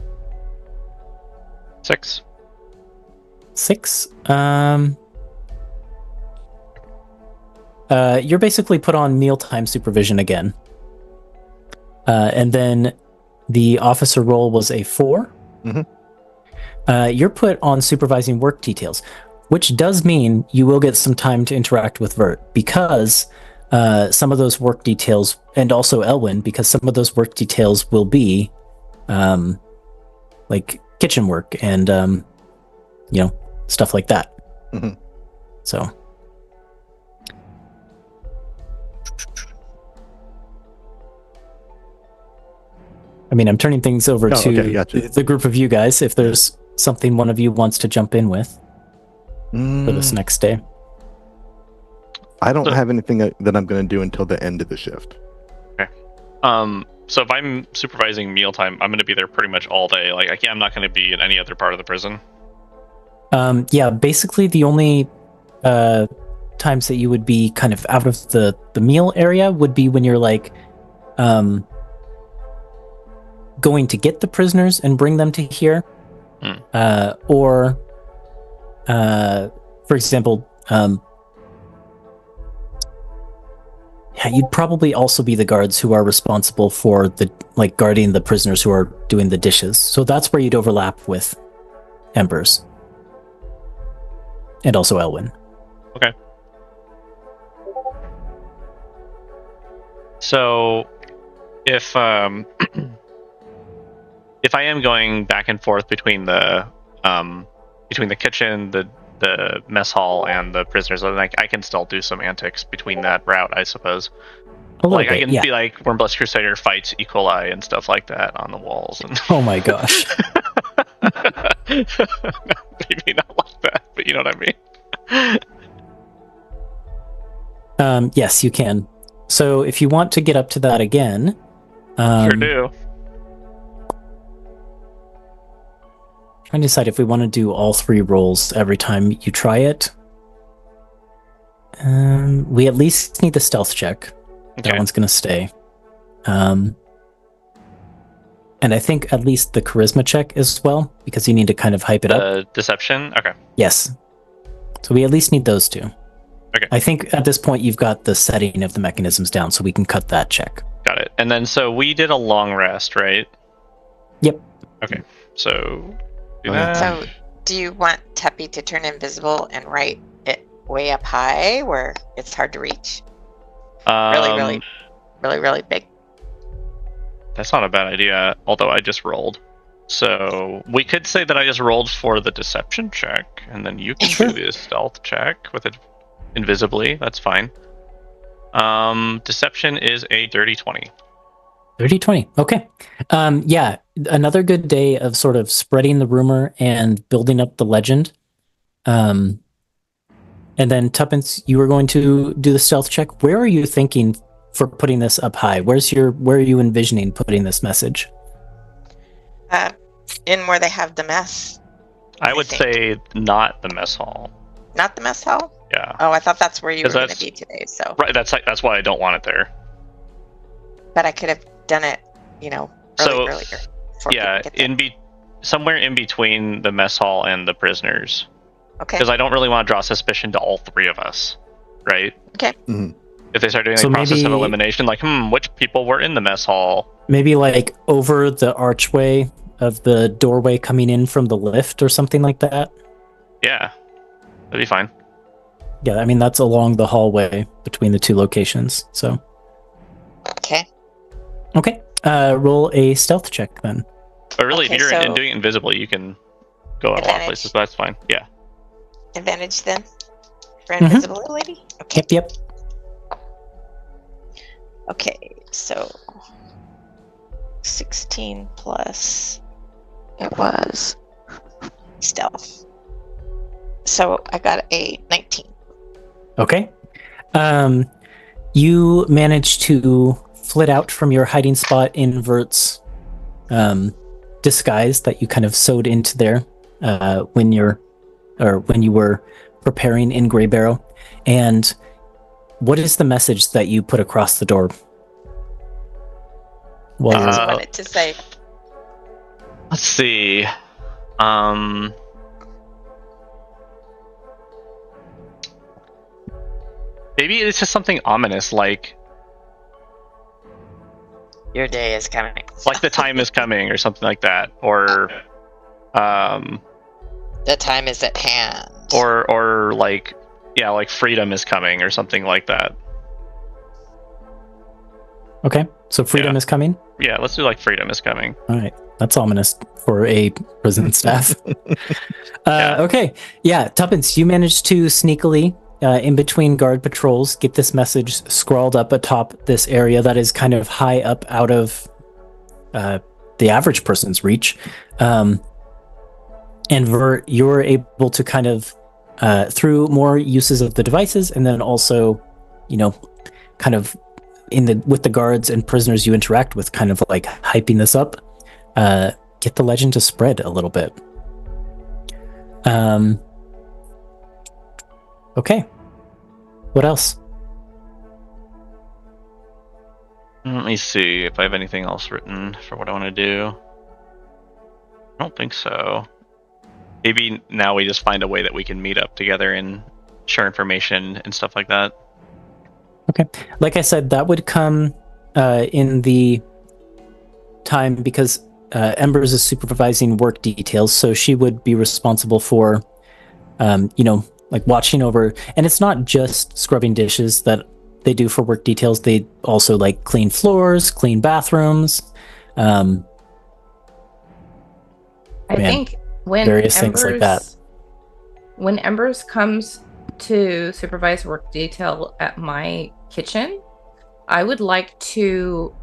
S5: 6.
S1: 6. You're basically put on mealtime supervision again. And then the officer role was a 4.
S2: Mm-hmm.
S1: You're put on supervising work details, which does mean you will get some time to interact with Vert, because some of those work details, and also Elwyn, because some of those work details will be like kitchen work and stuff like that.
S2: Mm-hmm.
S1: So I mean, I'm turning things over to
S2: okay, gotcha.
S1: the group of you guys if there's something one of you wants to jump in with for this next day.
S2: I don't have anything that I'm going to do until the end of the shift.
S5: So if I'm supervising mealtime, I'm going to be there pretty much all day. Like, I'm not going to be in any other part of the prison.
S1: Yeah, basically the only times that you would be kind of out of the meal area would be when you're like going to get the prisoners and bring them to here. Or for example, you'd probably also be the guards who are responsible for guarding the prisoners who are doing the dishes. So that's where you'd overlap with Embers. And also Elwyn.
S5: Okay. So if if I am going back and forth between the kitchen, the mess hall, and the prisoners, then I can still do some antics between that route, I suppose.
S1: A little
S5: Like I
S1: bit,
S5: can
S1: yeah.
S5: be like Wyrmblessed Crusader fights E. coli and stuff like that on the walls. And
S1: Oh my gosh.
S5: maybe not like that, but you know what I mean.
S1: Yes, you can. So if you want to get up to that again,
S5: Sure do.
S1: trying to decide if we want to do all 3 rolls every time you try it. We at least need the stealth check.
S5: Okay.
S1: That one's going to stay. And I think at least the charisma check as well, because you need to kind of hype it up.
S5: Deception? Okay.
S1: Yes. So we at least need those 2.
S5: Okay.
S1: I think at this point you've got the setting of the mechanisms down, so we can cut that check.
S5: Got it. And then so we did a long rest, right?
S1: Yep.
S5: Okay. So do
S2: Oh, yeah.
S5: that.
S4: So, do you want Teppy to turn invisible and write it way up high where it's hard to reach? Really big.
S5: That's not a bad idea, although I just rolled. So we could say that I just rolled for the deception check, and then you can
S1: Sure.
S5: do the stealth check with it invisibly. That's fine. Deception is a dirty 20.
S1: 30-20. Okay. Yeah, another good day of sort of spreading the rumor and building up the legend. And then Tuppence, you were going to do the stealth check. Where are you thinking for putting this up high? Where are you envisioning putting this message?
S4: In where they have the mess.
S5: I would
S4: think.
S5: say not the mess hall.
S4: Not the mess hall?
S5: Yeah.
S4: Oh, I thought that's where you were
S5: 'Cause
S4: going to
S5: that's-
S4: be today. So,
S5: Right. That's why I don't want it there.
S4: but I could have done it,
S5: So,
S4: earlier. before
S5: Yeah,
S4: people get there.
S5: somewhere in between the mess hall and the prisoners,
S4: Okay.
S5: because I don't really want to draw suspicion to all 3 of us, right?
S4: Okay.
S2: Mhm.
S5: If they start doing
S1: So
S5: a process of
S1: maybe-
S5: elimination, like, which people were in the mess hall?
S1: Maybe like over the archway of the doorway coming in from the lift or something like that.
S5: Yeah, that'd be fine.
S1: Yeah, I mean that's along the hallway between the 2 locations. So
S4: Okay.
S1: okay, roll a stealth check then.
S5: But really,
S4: Okay,
S5: if you're
S4: so-
S5: doing it invisible, you can go a lot of
S4: Advantage.
S5: places. But that's fine. Yeah.
S4: Advantage then for
S1: Mhm.
S4: invisibility? Okay.
S1: Yep.
S4: Okay, so 16 plus it was stealth. So I got a 19.
S1: Okay. You managed to flit out from your hiding spot in Vert's disguise that you kind of sewed into there when you were preparing in Grey Barrow. And what is the message that you put across the door? Well,
S4: I just
S5: Uh,
S4: wanted to say,
S5: Let's see. Maybe it's just something ominous, like
S4: your day is coming.
S5: the time is coming, or something like that, or
S4: The time is at hand.
S5: or like freedom is coming, or something like that.
S1: okay, so freedom
S5: Yeah.
S1: is coming.
S5: Yeah, let's do like freedom is coming.
S1: All right, that's ominous for a prison staff.
S5: Yeah.
S1: Okay, yeah, Tuppence, you managed to sneakily, in between guard patrols, get this message scrawled up atop this area that is kind of high up out of the average person's reach. And Vert, you're able to kind of, through more uses of the devices, and then also, kind of with the guards and prisoners you interact with, kind of like hyping this up, get the legend to spread a little bit. Okay. What else?
S5: Let me see if I have anything else written for what I want to do. I don't think so. Maybe now we just find a way that we can meet up together and share information and stuff like that.
S1: Okay. Like I said, that would come in the time because Embers is supervising work details, so she would be responsible for, like watching over. And it's not just scrubbing dishes that they do for work details. They also like clean floors, clean bathrooms.
S3: I think when
S1: various things like that.
S3: When Embers comes to supervise work detail at my kitchen, I would like to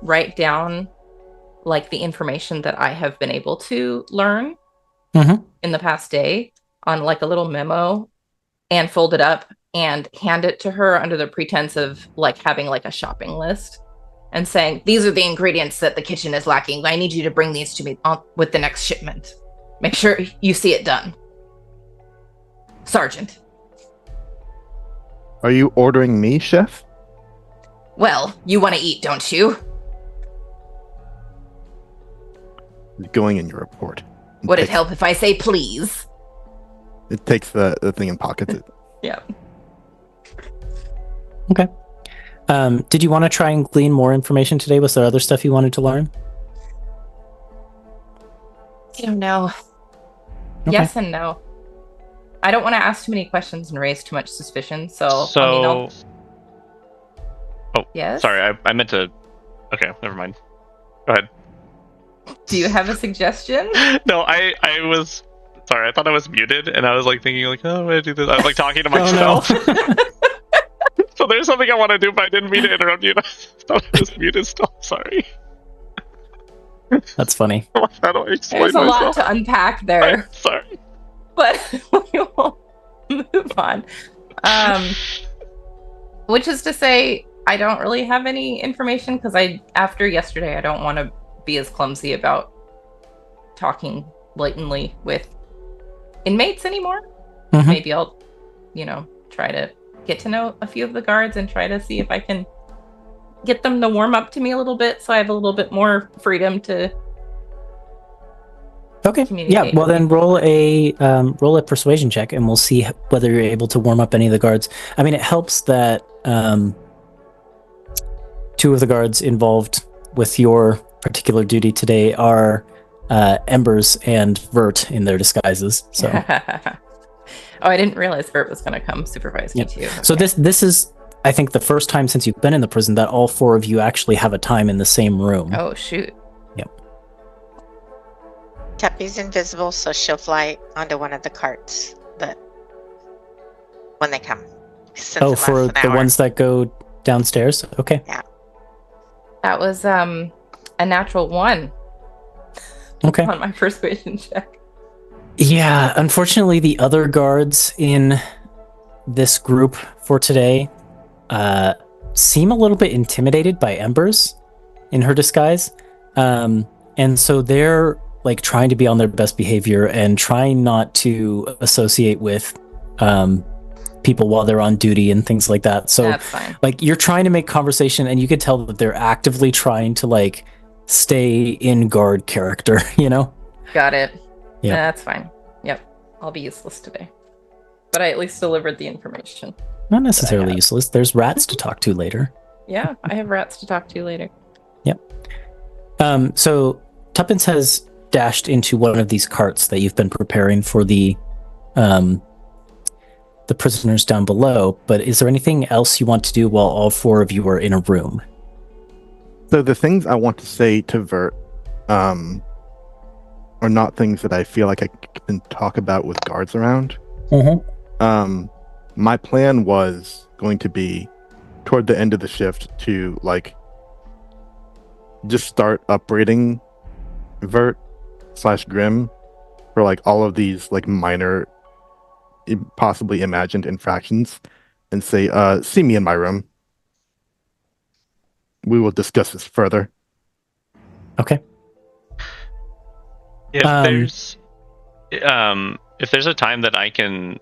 S3: write down like the information that I have been able to learn in the past day on like a little memo and fold it up and hand it to her under the pretense of like having like a shopping list and saying, these are the ingredients that the kitchen is lacking. I need you to bring these to me with the next shipment. Make sure you see it done. Sergeant.
S2: Are you ordering me, chef?
S3: Well, you want to eat, don't you?
S2: It's going in your report.
S3: Would it help if I say please?
S2: It takes the thing and pockets it.
S3: Yeah.
S1: Okay. Did you want to try and glean more information today? Was there other stuff you wanted to learn?
S3: I don't know.
S1: Okay.
S3: Yes and no. I don't want to ask too many questions and raise too much suspicion, so...
S5: Oh,
S3: Yes?
S5: sorry, I meant to... Okay, never mind. Go ahead.
S3: Do you have a suggestion?
S5: No, I was... Sorry, I thought I was muted, and I was like thinking like, oh, I'm gonna do this. I was like talking to myself. So there's something I want to do, but I didn't mean to interrupt you. I thought I was muted still. Sorry.
S1: That's funny.
S5: How do I explain
S3: There's a lot
S5: myself?
S3: to unpack there,
S5: Sorry.
S3: but we will move on. Which is to say, I don't really have any information because after yesterday, I don't want to be as clumsy about talking blatantly with inmates anymore.
S1: Mhm.
S3: Maybe I'll, try to get to know a few of the guards and try to see if I can get them to warm up to me a little bit so I have a little bit more freedom to
S1: Okay.
S3: communicate.
S1: Yeah. Well, then roll a persuasion check, and we'll see whether you're able to warm up any of the guards. I mean, it helps that two of the guards involved with your particular duty today are Embers and Vert in their disguises. So.
S3: Oh, I didn't realize Vert was going to come supervise me too.
S1: So this is, I think, the first time since you've been in the prison that all four of you actually have a time in the same room.
S3: Oh, shoot.
S1: Yep.
S4: Teppy's invisible, so she'll fly onto one of the carts. But when they come, since it lasts
S1: for
S4: an
S1: the
S4: hour.
S1: ones that go downstairs? Okay.
S3: That was a natural 1
S1: Okay.
S3: on my persuasion check.
S1: Yeah, unfortunately, the other guards in this group for today seem a little bit intimidated by Embers in her disguise. And so they're like trying to be on their best behavior and trying not to associate with people while they're on duty and things like that. So
S3: That's fine.
S1: like you're trying to make conversation and you could tell that they're actively trying to like stay in guard character,
S3: Got it.
S1: Yeah.
S3: That's fine. Yep. I'll be useless today. But I at least delivered the information.
S1: Not necessarily useless. There's rats to talk to later.
S3: Yeah, I have rats to talk to later.
S1: So Tuppence has dashed into one of these carts that you've been preparing for the prisoners down below, but is there anything else you want to do while all four of you are in a room?
S2: So the things I want to say to Vert are not things that I feel like I can talk about with guards around. My plan was going to be toward the end of the shift to like just start upbraiding Vert / Grim for like all of these like minor possibly imagined infractions and say, see me in my room. We will discuss this further.
S1: Okay.
S5: If there's a time that I can,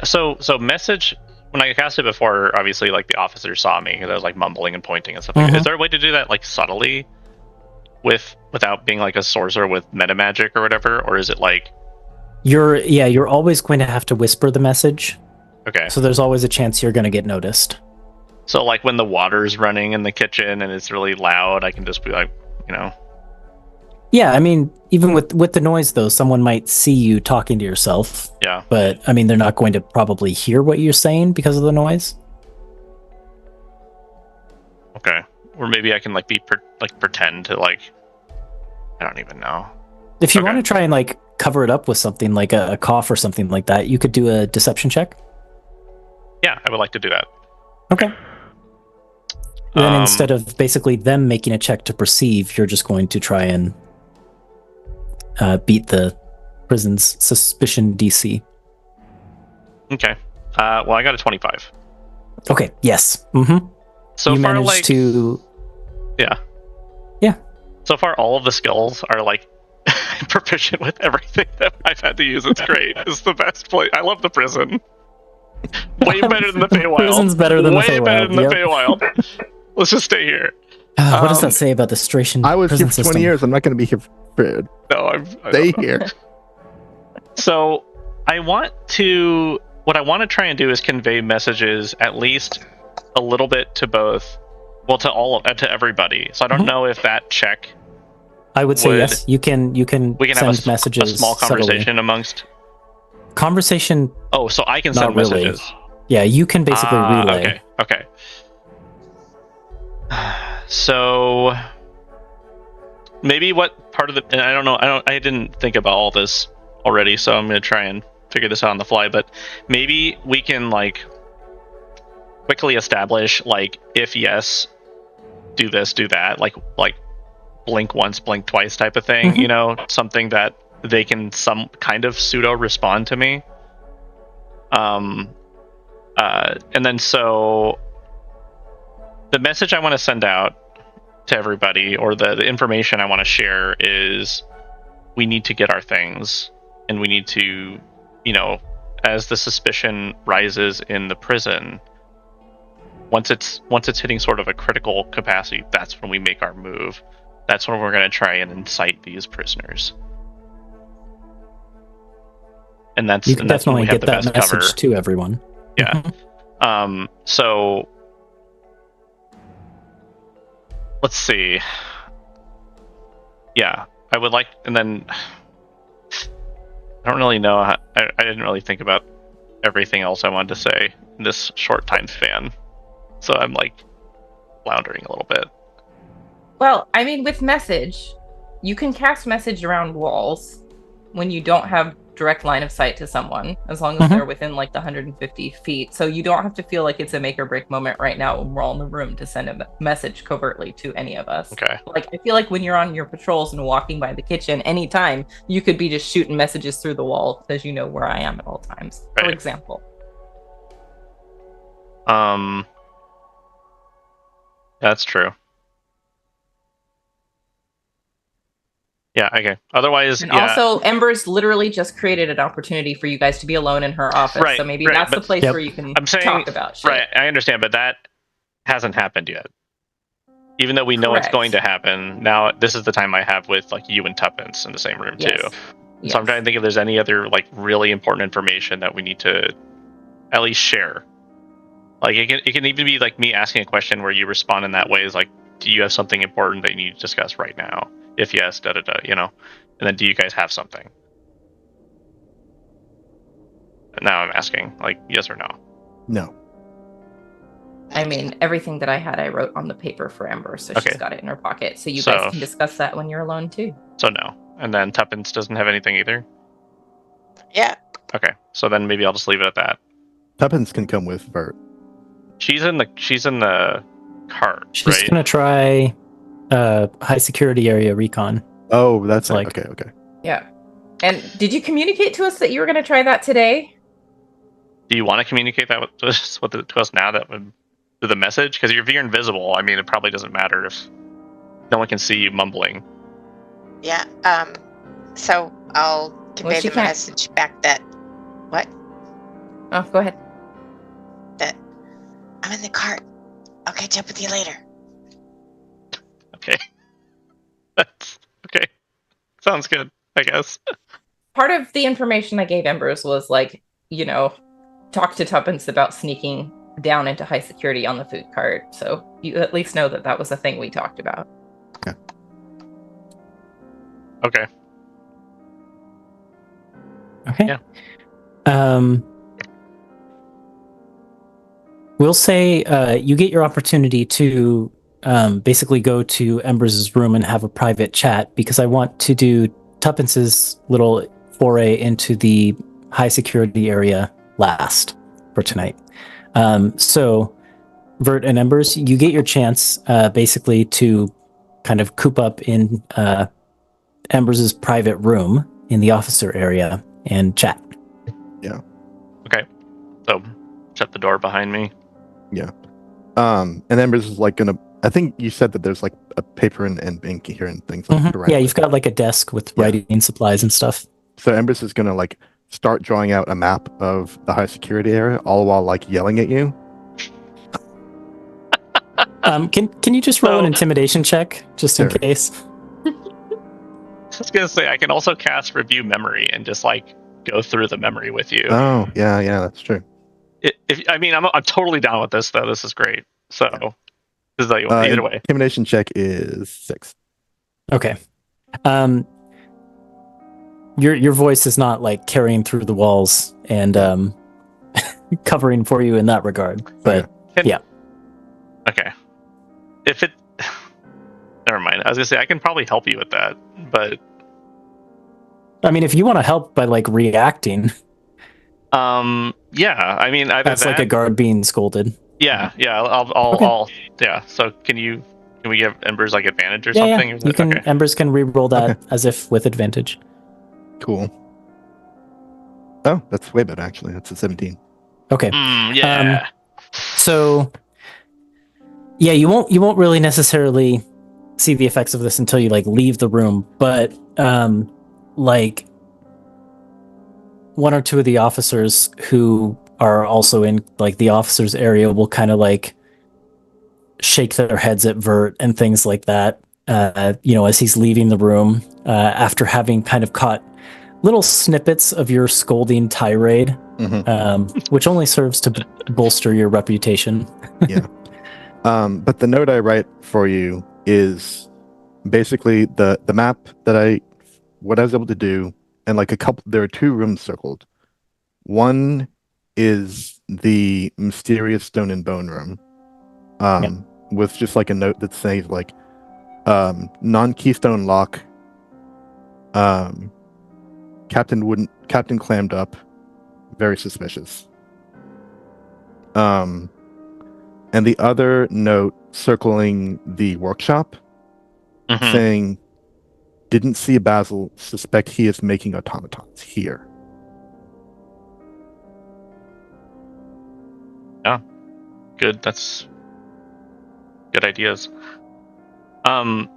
S5: so message when I cast it before, obviously like the officers saw me because I was like mumbling and pointing and stuff. Like that. Is there a way to do that like subtly, without being like a sorcerer with meta magic or whatever, or is it like?
S1: You're always going to have to whisper the message.
S5: Okay.
S1: So there's always a chance you're going to get noticed.
S5: So like when the water's running in the kitchen and it's really loud, I can just be like,
S1: Yeah, I mean, even with the noise, though, someone might see you talking to yourself.
S5: Yeah.
S1: But, I mean, they're not going to probably hear what you're saying because of the noise.
S5: Okay. Or maybe I can, like, pretend to, like... I don't even know.
S1: If you want to try and, like, cover it up with something, like a cough or something like that, you could do a deception check.
S5: Yeah, I would like to do that.
S1: Okay. Then instead of basically them making a check to perceive, you're just going to try and beat the prison's suspicion DC.
S5: Okay. Well, I got a 25.
S1: Okay. Yes. Mm-hmm.
S5: So
S1: you
S5: far,
S1: managed
S5: like,
S1: to.
S5: yeah. So far, all of the skills are like proficient with everything that I've had to use. It's great. It's the best place. I love the prison. Way better than the Feywild.
S1: Prison's better than the
S5: Way
S1: Feywild.
S5: better than
S1: Yep.
S5: the Feywild. Let's just stay here.
S1: What does that say about the Stratian
S2: I was here
S1: prison
S2: for 20
S1: system?
S2: years. I'm not going to be here for
S5: No,
S2: stay here.
S5: So what I want to try and do is convey messages at least a little bit to both, well, to everybody. So I don't know if that check.
S1: I would say
S5: would-
S1: yes. You can
S5: We can
S1: send
S5: have
S1: messages
S5: a small
S1: subtly.
S5: conversation amongst.
S1: Conversation.
S5: Oh, so I can
S1: Not
S5: send
S1: really.
S5: messages.
S1: Yeah, you can basically relay.
S5: Okay. So maybe what part of the, and I don't know, I didn't think about all this already, so I'm gonna try and figure this out on the fly. But maybe we can like quickly establish, like, if yes, do this, do that, like blink once, blink twice type of thing.
S1: Mhm.
S5: You know, something that they can some kind of pseudo respond to me. And then so the message I want to send out to everybody, or the information I want to share, is we need to get our things, and we need to, you know, as the suspicion rises in the prison, once it's hitting sort of a critical capacity, that's when we make our move. That's when we're going to try and incite these prisoners. And that's
S1: You can
S5: that's when we
S1: definitely
S5: have
S1: get
S5: the
S1: that
S5: best
S1: message
S5: cover.
S1: to everyone.
S5: Yeah.
S1: Mhm.
S5: So let's see. Yeah, I would like, and then I don't really know how, I didn't really think about everything else I wanted to say in this short time span. So I'm like floundering a little bit.
S3: Well, I mean, with message, you can cast message around walls when you don't have direct line of sight to someone, as long as
S1: Mhm.
S3: they're within like the 150 feet. So you don't have to feel like it's a make or break moment right now when we're all in the room to send a message covertly to any of us.
S5: Okay.
S3: Like, I feel like when you're on your patrols and walking by the kitchen, anytime you could be just shooting messages through the wall because you know where I am at all times, for
S5: Right.
S3: example.
S5: That's true. Yeah, okay. Otherwise,
S3: And
S5: yeah.
S3: also, Ember's literally just created an opportunity for you guys to be alone in her office.
S5: Right,
S3: So maybe
S5: right,
S3: that's the
S5: but-
S3: place
S1: Yep.
S3: where you can
S5: I'm saying-
S3: talk about shit.
S5: Right, I understand, but that hasn't happened yet. Even though we know it's
S3: Correct.
S5: going to happen, now this is the time I have with like you and Tuppence in the same room
S3: Yes.
S5: too.
S3: Yes.
S5: So I'm trying to think if there's any other like really important information that we need to at least share. Like it can even be like me asking a question where you respond in that way, is like, do you have something important that you need to discuss right now? If yes, you know. And then do you guys have something? Now I'm asking, like, yes or no.
S2: No.
S3: I mean, everything that I had, I wrote on the paper for Ember, so
S5: Okay.
S3: she's got it in her pocket. So you
S5: So-
S3: guys can discuss that when you're alone too.
S5: So no. And then Tuppence doesn't have anything either?
S4: Yeah.
S5: Okay. So then maybe I'll just leave it at that.
S2: Tuppence can come with Vert.
S5: She's in the cart,
S1: She's
S5: right?
S1: gonna try high security area recon.
S2: Oh, that's
S1: Like-
S2: okay.
S3: Yeah. And did you communicate to us that you were going to try that today?
S5: Do you want to communicate that to us now? That would do the message, because if you're invisible, I mean, it probably doesn't matter if no one can see you mumbling.
S4: Yeah. So I'll convey
S3: she
S4: the
S3: can't-
S4: message back that what?
S3: Oh, go ahead.
S4: That I'm in the cart. I'll catch up with you later.
S5: Okay. That's okay. Sounds good, I guess.
S3: Part of the information I gave Embers was like, you know, talk to Tuppence about sneaking down into high security on the food cart. So you at least know that that was a thing we talked about.
S5: Okay.
S1: Okay.
S5: Yeah.
S1: We'll say you get your opportunity to basically go to Embers' room and have a private chat, because I want to do Tuppence's little foray into the high security area last for tonight. So Vert and Embers, you get your chance basically to kind of coop up in Embers' private room in the officer area and chat.
S5: Okay. So shut the door behind me.
S2: And Embers is like gonna. I think you said that there's like a paper and ink here and things like that.
S1: Yeah, you've got like a desk with writing supplies and stuff.
S2: So Embers is gonna like start drawing out a map of the high security area, all while like yelling at you.
S1: Can you just roll an intimidation check just in case?
S5: I was gonna say I can also cast review memory and just like go through the memory with you.
S2: Oh yeah, that's true.
S5: I'm totally down with this though. This is great. So this is either way.
S2: Intimidation check is 6.
S1: Okay. Your voice is not like carrying through the walls and covering for you in that regard. But
S5: Okay. If it never mind. I was gonna say I can probably help you with that, but
S1: I mean if you want to help by like reacting.
S5: Yeah, I mean either
S1: that's like a guard being scolded.
S5: Yeah, I'll so can we give Embers like advantage or something?
S1: Yeah. You can Embers can re-roll that as if with advantage.
S2: Cool. Oh, that's way better actually. That's a 17.
S1: Okay.
S5: Yeah.
S1: So yeah, you won't really necessarily see the effects of this until you like leave the room, but like one or two of the officers who are also in like the officers area will kind of like shake their heads at Vert and things like that. As he's leaving the room after having kind of caught little snippets of your scolding tirade, which only serves to bolster your reputation.
S2: Yeah. But the note I write for you is basically the map that what I was able to do, and like there are 2 rooms circled. One is the mysterious stone and bone room, with just like a note that says like non-keystone lock, Captain clammed up, very suspicious. And the other note circling the workshop saying, didn't see Basil, suspect he is making automatons here.
S5: Yeah. Good. That's good ideas. While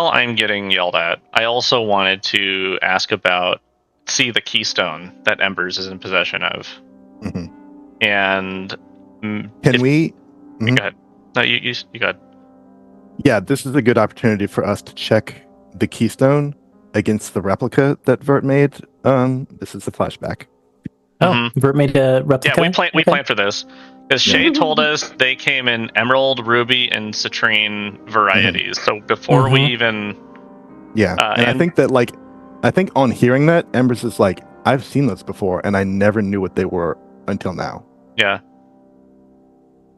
S5: I'm getting yelled at, I also wanted to ask about the keystone that Embers is in possession of. And
S2: can we
S5: go ahead. No, you go ahead.
S2: Yeah, this is a good opportunity for us to check the keystone against the replica that Vert made. This is a flashback.
S1: Vert made a replica?
S5: Yeah, we planned for this. Because Shay told us they came in emerald, ruby, and citrine varieties. So before we even...
S2: Yeah, and I think that, like, on hearing that, Embers is like, I've seen those before, and I never knew what they were until now.
S5: Yeah.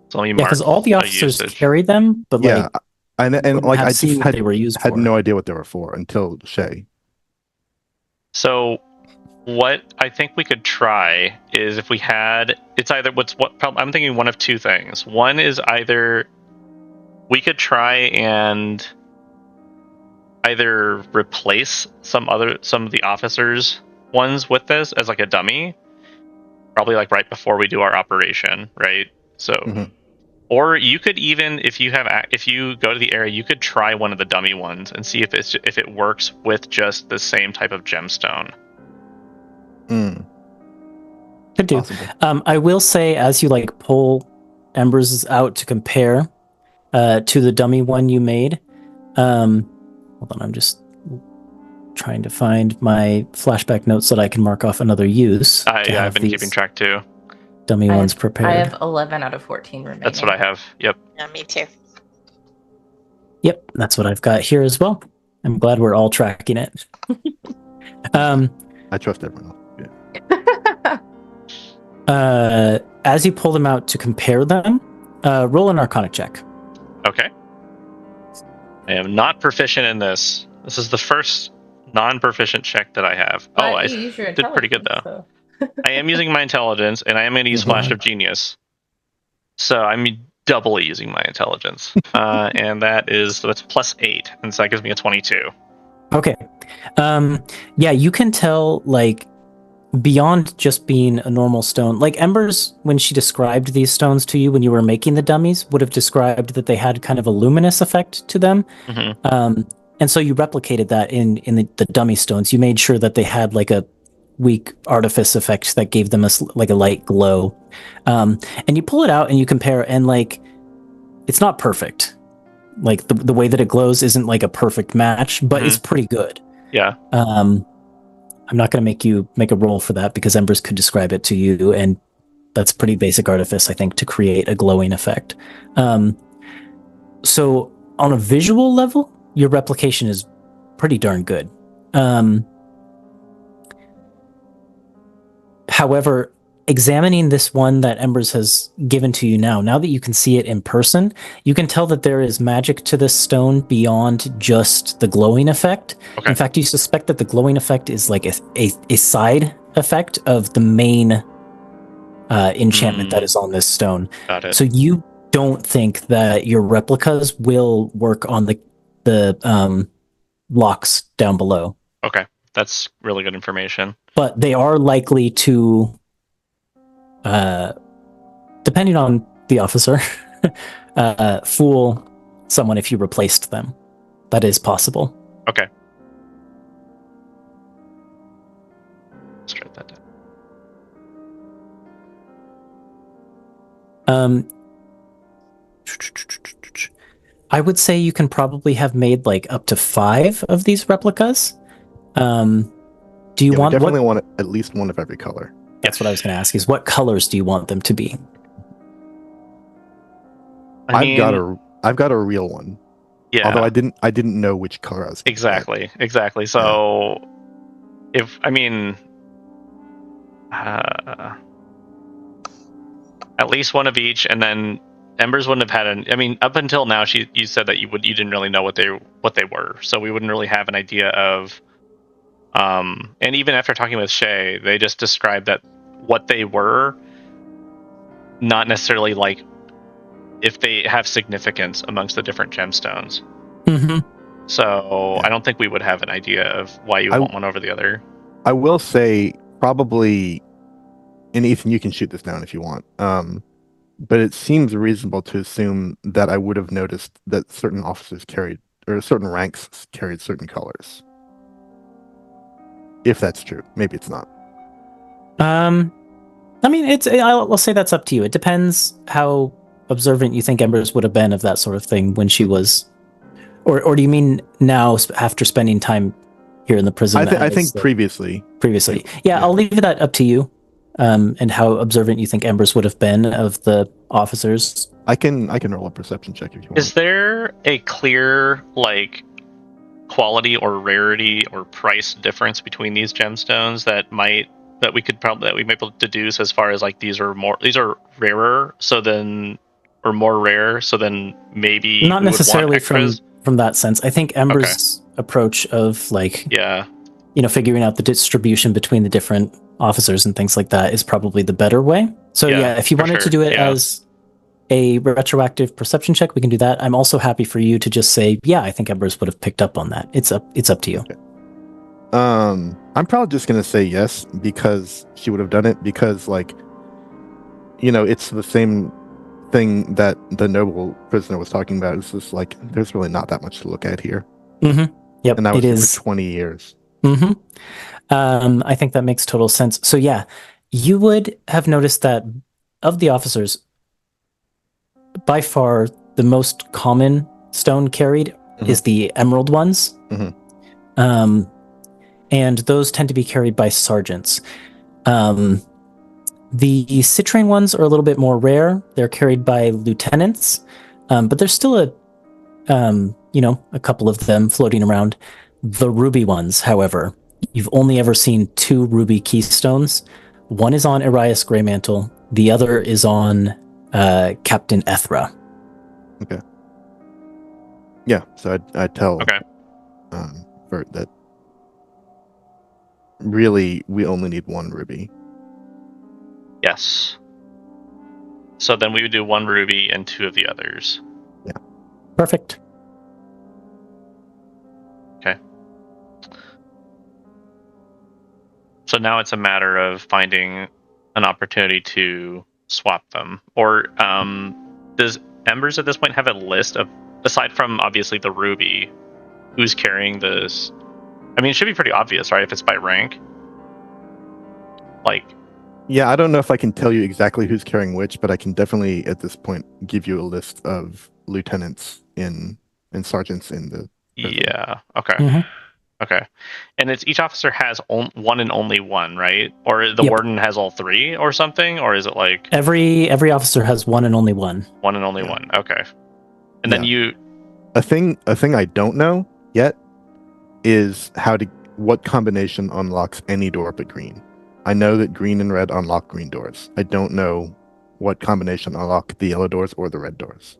S5: So
S1: because all the officers carried them, but like...
S2: And like I just had no idea what they were for until Shay.
S5: So what I think we could try is if we had, it's either I'm thinking one of 2 things. One is either we could try and either replace some of the officers ones with this as like a dummy, probably like right before we do our operation, right? So. Or you could even, if you go to the area, you could try one of the dummy ones and see if it works with just the same type of gemstone.
S1: Could do. I will say, as you like pull Embers out to compare to the dummy one you made. Hold on, I'm just trying to find my flashback notes that I can mark off another use.
S5: I've been keeping track too.
S1: Dummy ones prepared.
S3: I have 11 out of 14 remaining.
S5: That's what I have. Yep.
S4: Yeah, me too.
S1: Yep, that's what I've got here as well. I'm glad we're all tracking it.
S2: I trust everyone else. Yeah.
S1: As you pull them out to compare them, roll an Arcana check.
S5: Okay. I am not proficient in this. This is the first non-proficient check that I have.
S3: But
S5: I did pretty good though. I am using my intelligence, and I am going to use Flash of Genius. So I'm doubly using my intelligence. And that's +8, and so that gives me a 22.
S1: Okay. Yeah, you can tell, like, beyond just being a normal stone, like Embers, when she described these stones to you when you were making the dummies, would have described that they had kind of a luminous effect to them.
S5: Mm-hmm.
S1: And so you replicated that in the dummy stones. You made sure that they had like a weak artifice effect that gave them like a light glow. And you pull it out and you compare, and like, it's not perfect. Like the way that it glows isn't like a perfect match, but it's pretty good.
S5: Yeah.
S1: I'm not going to make you make a roll for that because Embers could describe it to you, and that's pretty basic artifice, I think, to create a glowing effect. So on a visual level, your replication is pretty darn good. However, examining this one that Embers has given to you now that you can see it in person, you can tell that there is magic to this stone beyond just the glowing effect.
S5: Okay.
S1: In fact, you suspect that the glowing effect is like a side effect of the main enchantment that is on this stone.
S5: Got it.
S1: So you don't think that your replicas will work on the locks down below.
S5: Okay. That's really good information.
S1: But they are likely to, depending on the officer, fool someone if you replaced them. That is possible.
S5: Okay. Let's write that down.
S1: I would say you can probably have made like up to 5 of these replicas. Do you want?
S2: We definitely want at least one of every color.
S1: That's what I was going to ask. Is what colors do you want them to be?
S2: I've got a real one.
S5: Yeah.
S2: Although I didn't know which color I was gonna get.
S5: Exactly. So, if at least one of each, and then Embers wouldn't have had up until now, you said that you didn't really know what they were, so we wouldn't really have an idea of. And even after talking with Shay, they just described that what they were, not necessarily like if they have significance amongst the different gemstones.
S1: Mm-hmm.
S5: So I don't think we would have an idea of why you want one over the other.
S2: I will say probably, and Ethan, you can shoot this down if you want. But it seems reasonable to assume that I would have noticed that certain officers certain ranks carried certain colors. If that's true, maybe it's not.
S1: I'll say that's up to you. It depends how observant you think Embers would have been of that sort of thing when she was, or do you mean now after spending time here in the prison?
S2: I think previously.
S1: Previously, yeah. I'll leave that up to you, and how observant you think Embers would have been of the officers.
S2: I can roll a perception check if you want.
S5: Is there a clear quality or rarity or price difference between these gemstones that we might be able to deduce as far as these are rarer, or more rare, so then maybe
S1: not necessarily from that sense. I think Ember's approach of figuring out the distribution between the different officers and things like that is probably the better way. So if you wanted to do it as a retroactive perception check, we can do that. I'm also happy for you to just say, I think Embers would have picked up on that. It's up to you.
S2: Okay. I'm probably just gonna say yes because she would have done it because it's the same thing that the noble prisoner was talking about. It's just there's really not that much to look at here.
S1: Mm-hmm. Yep,
S2: and that was for 20 years.
S1: Mm-hmm. I think that makes total sense. So you would have noticed that of the officers, by far the most common stone carried is the emerald ones.
S2: Mm-hmm.
S1: And those tend to be carried by sergeants. The citrine ones are a little bit more rare. They're carried by lieutenants, but there's still a couple of them floating around. The ruby ones, however, you've only ever seen 2 ruby keystones. One is on Arias Greymantle. The other is on Captain Ethra.
S2: Okay. Yeah, so I'd tell Bert that really we only need 1 ruby.
S5: Yes. So then we would do 1 ruby and 2 of the others.
S1: Perfect.
S5: So now it's a matter of finding an opportunity to swap them. Or does Embers at this point have a list of, aside from obviously the ruby, who's carrying this? I mean, it should be pretty obvious, right? If it's by rank. Like,
S2: Yeah, I don't know if I can tell you exactly who's carrying which, but I can definitely at this point give you a list of lieutenants and sergeants in the prison.
S5: yeah, okay.
S1: Mhm.
S5: Okay. And it's each officer has one and only one, right? Or the
S1: Yep.
S5: warden has all 3 or something? Or is it like
S1: Every officer has one and only one.
S5: one and only
S2: Yeah.
S5: one? Okay. And then
S2: Yeah. A thing I don't know yet is what combination unlocks any door but green. I know that green and red unlock green doors. I don't know what combination unlock the yellow doors or the red doors.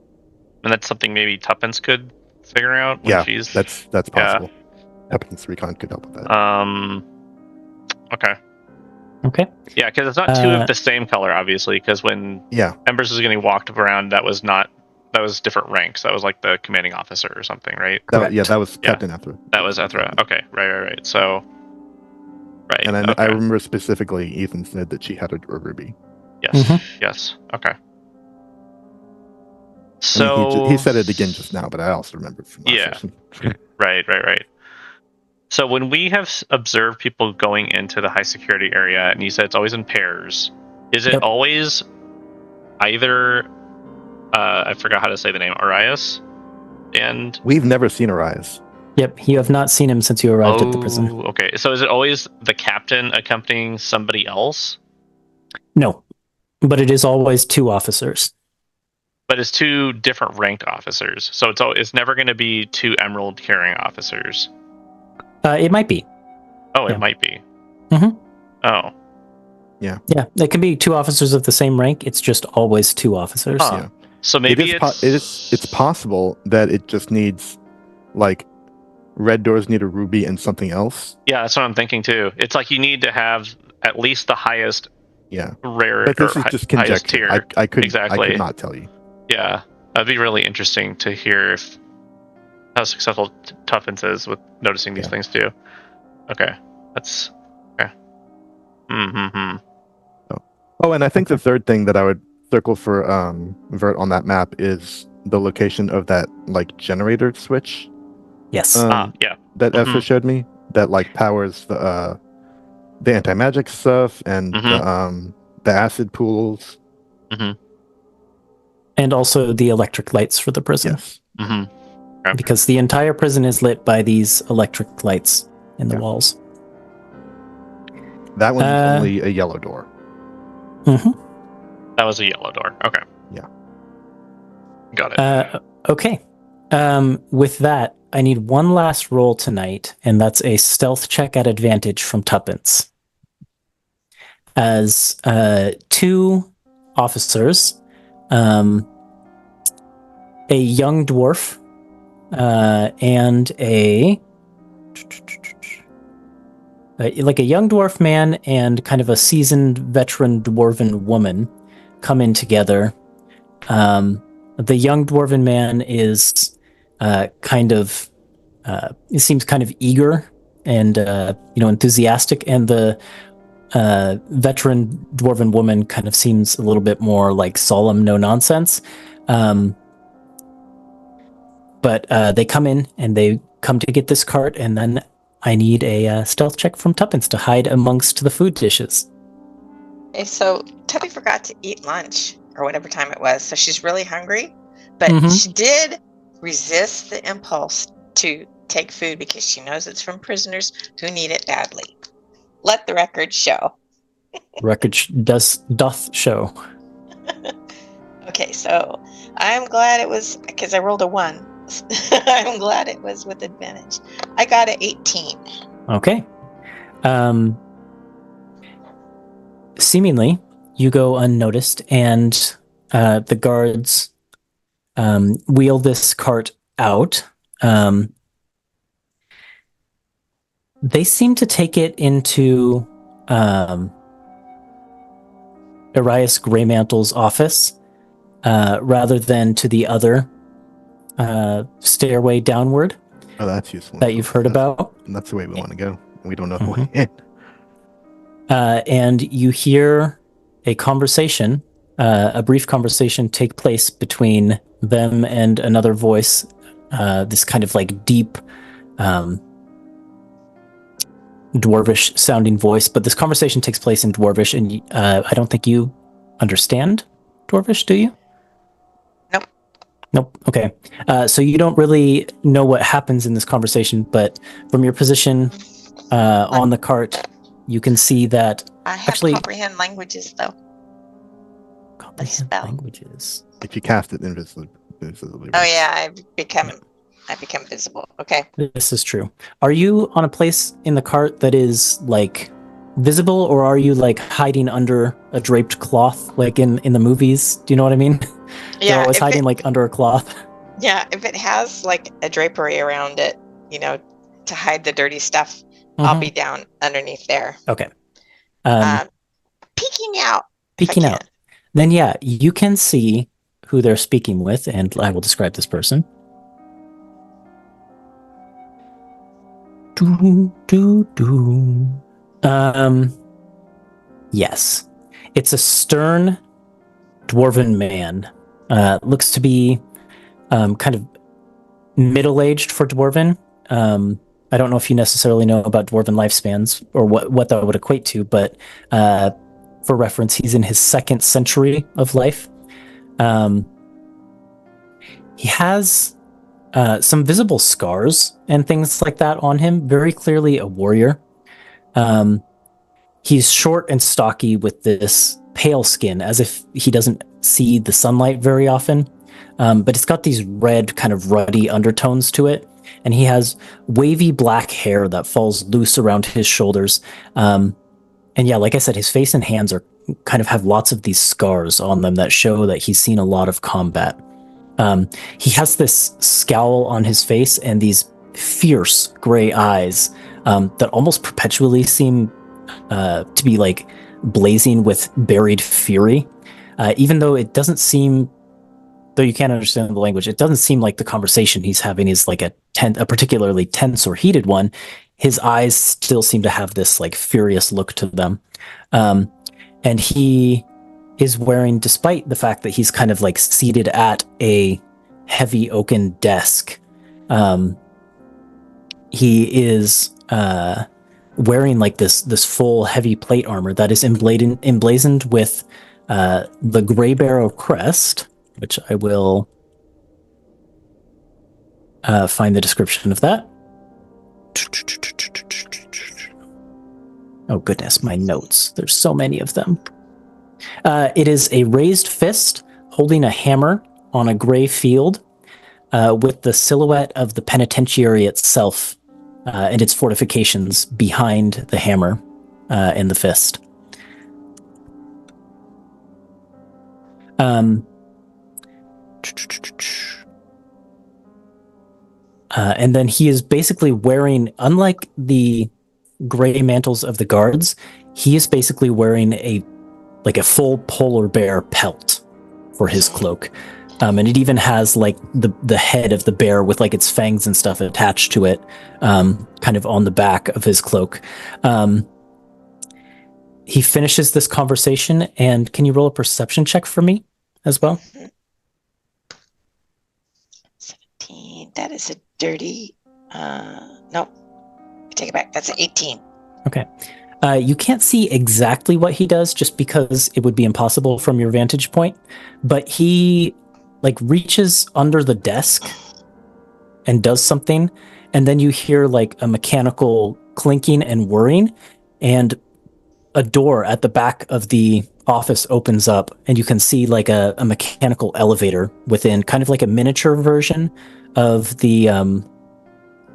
S5: and that's something maybe Tuppence could figure out when
S2: Yeah,
S5: she's
S2: that's possible. Tuppence Recon could help with that.
S5: Okay.
S1: Okay.
S5: Yeah, because it's not 2 of the same color, obviously, because when
S2: Yeah,
S5: Embers was getting walked around, that was different ranks. That was like the commanding officer or something, right?
S1: Correct.
S2: that was
S5: Yeah.
S2: Captain Ethra.
S5: That was Ethra. Okay, right. So, right.
S2: And
S5: okay.
S2: I remember specifically Ethan said that she had a ruby.
S5: Yes.
S1: Mhm.
S5: Yes. Okay.
S2: I
S5: So
S2: mean, he said it again just now, but I also remember from last
S5: Yeah.
S2: session.
S5: Right. So when we have observed people going into the high security area, and you said it's always in pairs, is it
S1: Yep.
S5: always either? I forgot how to say the name. Arias, and
S2: We've never seen Arias.
S1: Yep. You have not seen him since you arrived at the prison.
S5: Okay, so is it always the captain accompanying somebody else?
S1: No, but it is always 2 officers.
S5: But it's 2 different ranked officers, so it's never going to be 2 emerald carrying officers.
S1: It might be.
S5: Oh,
S1: Yeah.
S5: it might be.
S1: Mhm.
S5: Oh,
S1: Yeah, it can be 2 officers of the same rank. It's just always 2 officers.
S5: Huh.
S2: Yeah.
S5: So maybe
S2: It's possible that it just needs, like, red doors need a ruby and something else.
S5: Yeah, that's what I'm thinking too. It's like you need to have at least the highest
S2: Yeah,
S5: rare
S2: but this
S5: or
S2: is just
S5: highest
S2: conjecture.
S5: tier.
S2: I could
S5: Exactly.
S2: not tell you.
S5: Yeah, that'd be really interesting to hear if how successful Tuppence is with noticing these
S2: Yeah.
S5: things too. Okay, that's okay. Mm-hmm.
S2: Oh, and I think the third thing that I would circle for Vert on that map is the location of that, like, generator switch
S1: Yes.
S5: Yeah.
S2: that
S5: Mhm.
S2: Ethra showed me that, like, powers the anti-magic stuff and the acid pools.
S1: And also the electric lights for the prison.
S2: Yes.
S5: Mm-hmm.
S1: Because the entire prison is lit by these electric lights in the
S2: Yeah.
S1: walls.
S2: That one's only a yellow door.
S1: Mm-hmm.
S5: That was a yellow door. Okay.
S2: Yeah.
S5: Got it.
S1: Okay. With that, I need one last roll tonight, and that's a stealth check at advantage from Tuppence. As 2 officers, a young dwarf, and like a young dwarf man and kind of a seasoned veteran dwarven woman come in together. The young dwarven man is he seems kind of eager and enthusiastic, and the veteran dwarven woman kind of seems a little bit more like solemn, no nonsense. But they come in and they come to get this cart, and then I need a stealth check from Tuppence to hide amongst the food dishes.
S4: Okay, so Tubby forgot to eat lunch or whatever time it was, so she's really hungry. But
S1: Mhm.
S4: she did resist the impulse to take food because she knows it's from prisoners who need it badly. Let the record show.
S1: Record doth show.
S4: Okay, so I'm glad it was, because I rolled a 1. I'm glad it was with advantage. I got an 18.
S1: Okay. Seemingly, you go unnoticed, and the guards wheel this cart out. They seem to take it into Arias Greymantle's office, rather than to the other stairway downward
S2: Oh, that's useful.
S1: that you've heard about.
S2: That's the way we want to go. We don't know the way in.
S1: And you hear a conversation, a brief conversation take place between them and another voice, this kind of like deep, dwarvish sounding voice. But this conversation takes place in dwarvish, and I don't think you understand dwarvish, do you? Nope. Okay. So you don't really know what happens in this conversation, but from your position on the cart, you can see that
S4: I have comprehend languages, though.
S1: comprehend
S4: spell.
S1: languages.
S2: If you cast it invisibly.
S4: Oh yeah, I become visible. Okay.
S1: This is true. Are you on a place in the cart that is like visible, or are you like hiding under a draped cloth, like in the movies? Do you know what I mean? You're
S4: Yeah.
S1: always hiding like under a cloth.
S4: Yeah, if it has like a drapery around it, to hide the dirty stuff, I'll be down underneath there.
S1: Okay.
S4: Peeking out.
S1: Peeking out. Then yeah, you can see who they're speaking with, and I will describe this person. Yes. It's a stern dwarven man. Looks to be kind of middle-aged for dwarven. I don't know if you necessarily know about dwarven lifespans or what that would equate to, but for reference, he's in his 2nd century of life. He has some visible scars and things like that on him. Very clearly a warrior. He's short and stocky with this pale skin, as if he doesn't see the sunlight very often. But it's got these red, kind of ruddy undertones to it. And he has wavy black hair that falls loose around his shoulders. And yeah, like I said, his face and hands are kind of have lots of these scars on them that show that he's seen a lot of combat. He has this scowl on his face and these fierce gray eyes that almost perpetually seem to be like blazing with buried fury. Even though it doesn't seem, though you can't understand the language, it doesn't seem like the conversation he's having is like a particularly tense or heated one. His eyes still seem to have this like furious look to them. And he is wearing, despite the fact that he's kind of like seated at a heavy oaken desk, he is wearing like this full heavy plate armor that is emblazoned with the Grey Barrow crest, which I will find the description of that. Oh goodness, my notes. There's so many of them. It is a raised fist holding a hammer on a gray field with the silhouette of the penitentiary itself and its fortifications behind the hammer and the fist. And then he is basically wearing, unlike the gray mantles of the guards, he is basically wearing a full polar bear pelt for his cloak. And it even has like the head of the bear with like its fangs and stuff attached to it, kind of on the back of his cloak. He finishes this conversation, and can you roll a perception check for me as well?
S4: 17. That is a dirty. Nope. I take it back. That's an 18.
S1: Okay. You can't see exactly what he does just because it would be impossible from your vantage point, but he like reaches under the desk and does something, and then you hear like a mechanical clinking and whirring, and a door at the back of the office opens up, and you can see like a mechanical elevator within, kind of like a miniature version of the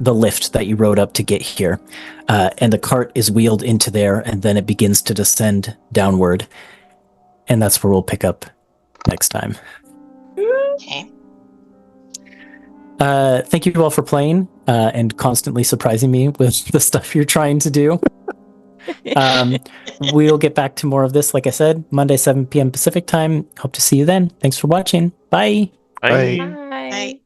S1: lift that you rode up to get here. And the cart is wheeled into there, and then it begins to descend downward. And that's where we'll pick up next time.
S4: Okay.
S1: Thank you all for playing and constantly surprising me with the stuff you're trying to do. We'll get back to more of this, like I said, Monday, 7 p.m. Pacific time. Hope to see you then. Thanks for watching. Bye.
S2: Bye.
S3: Bye.
S4: Bye.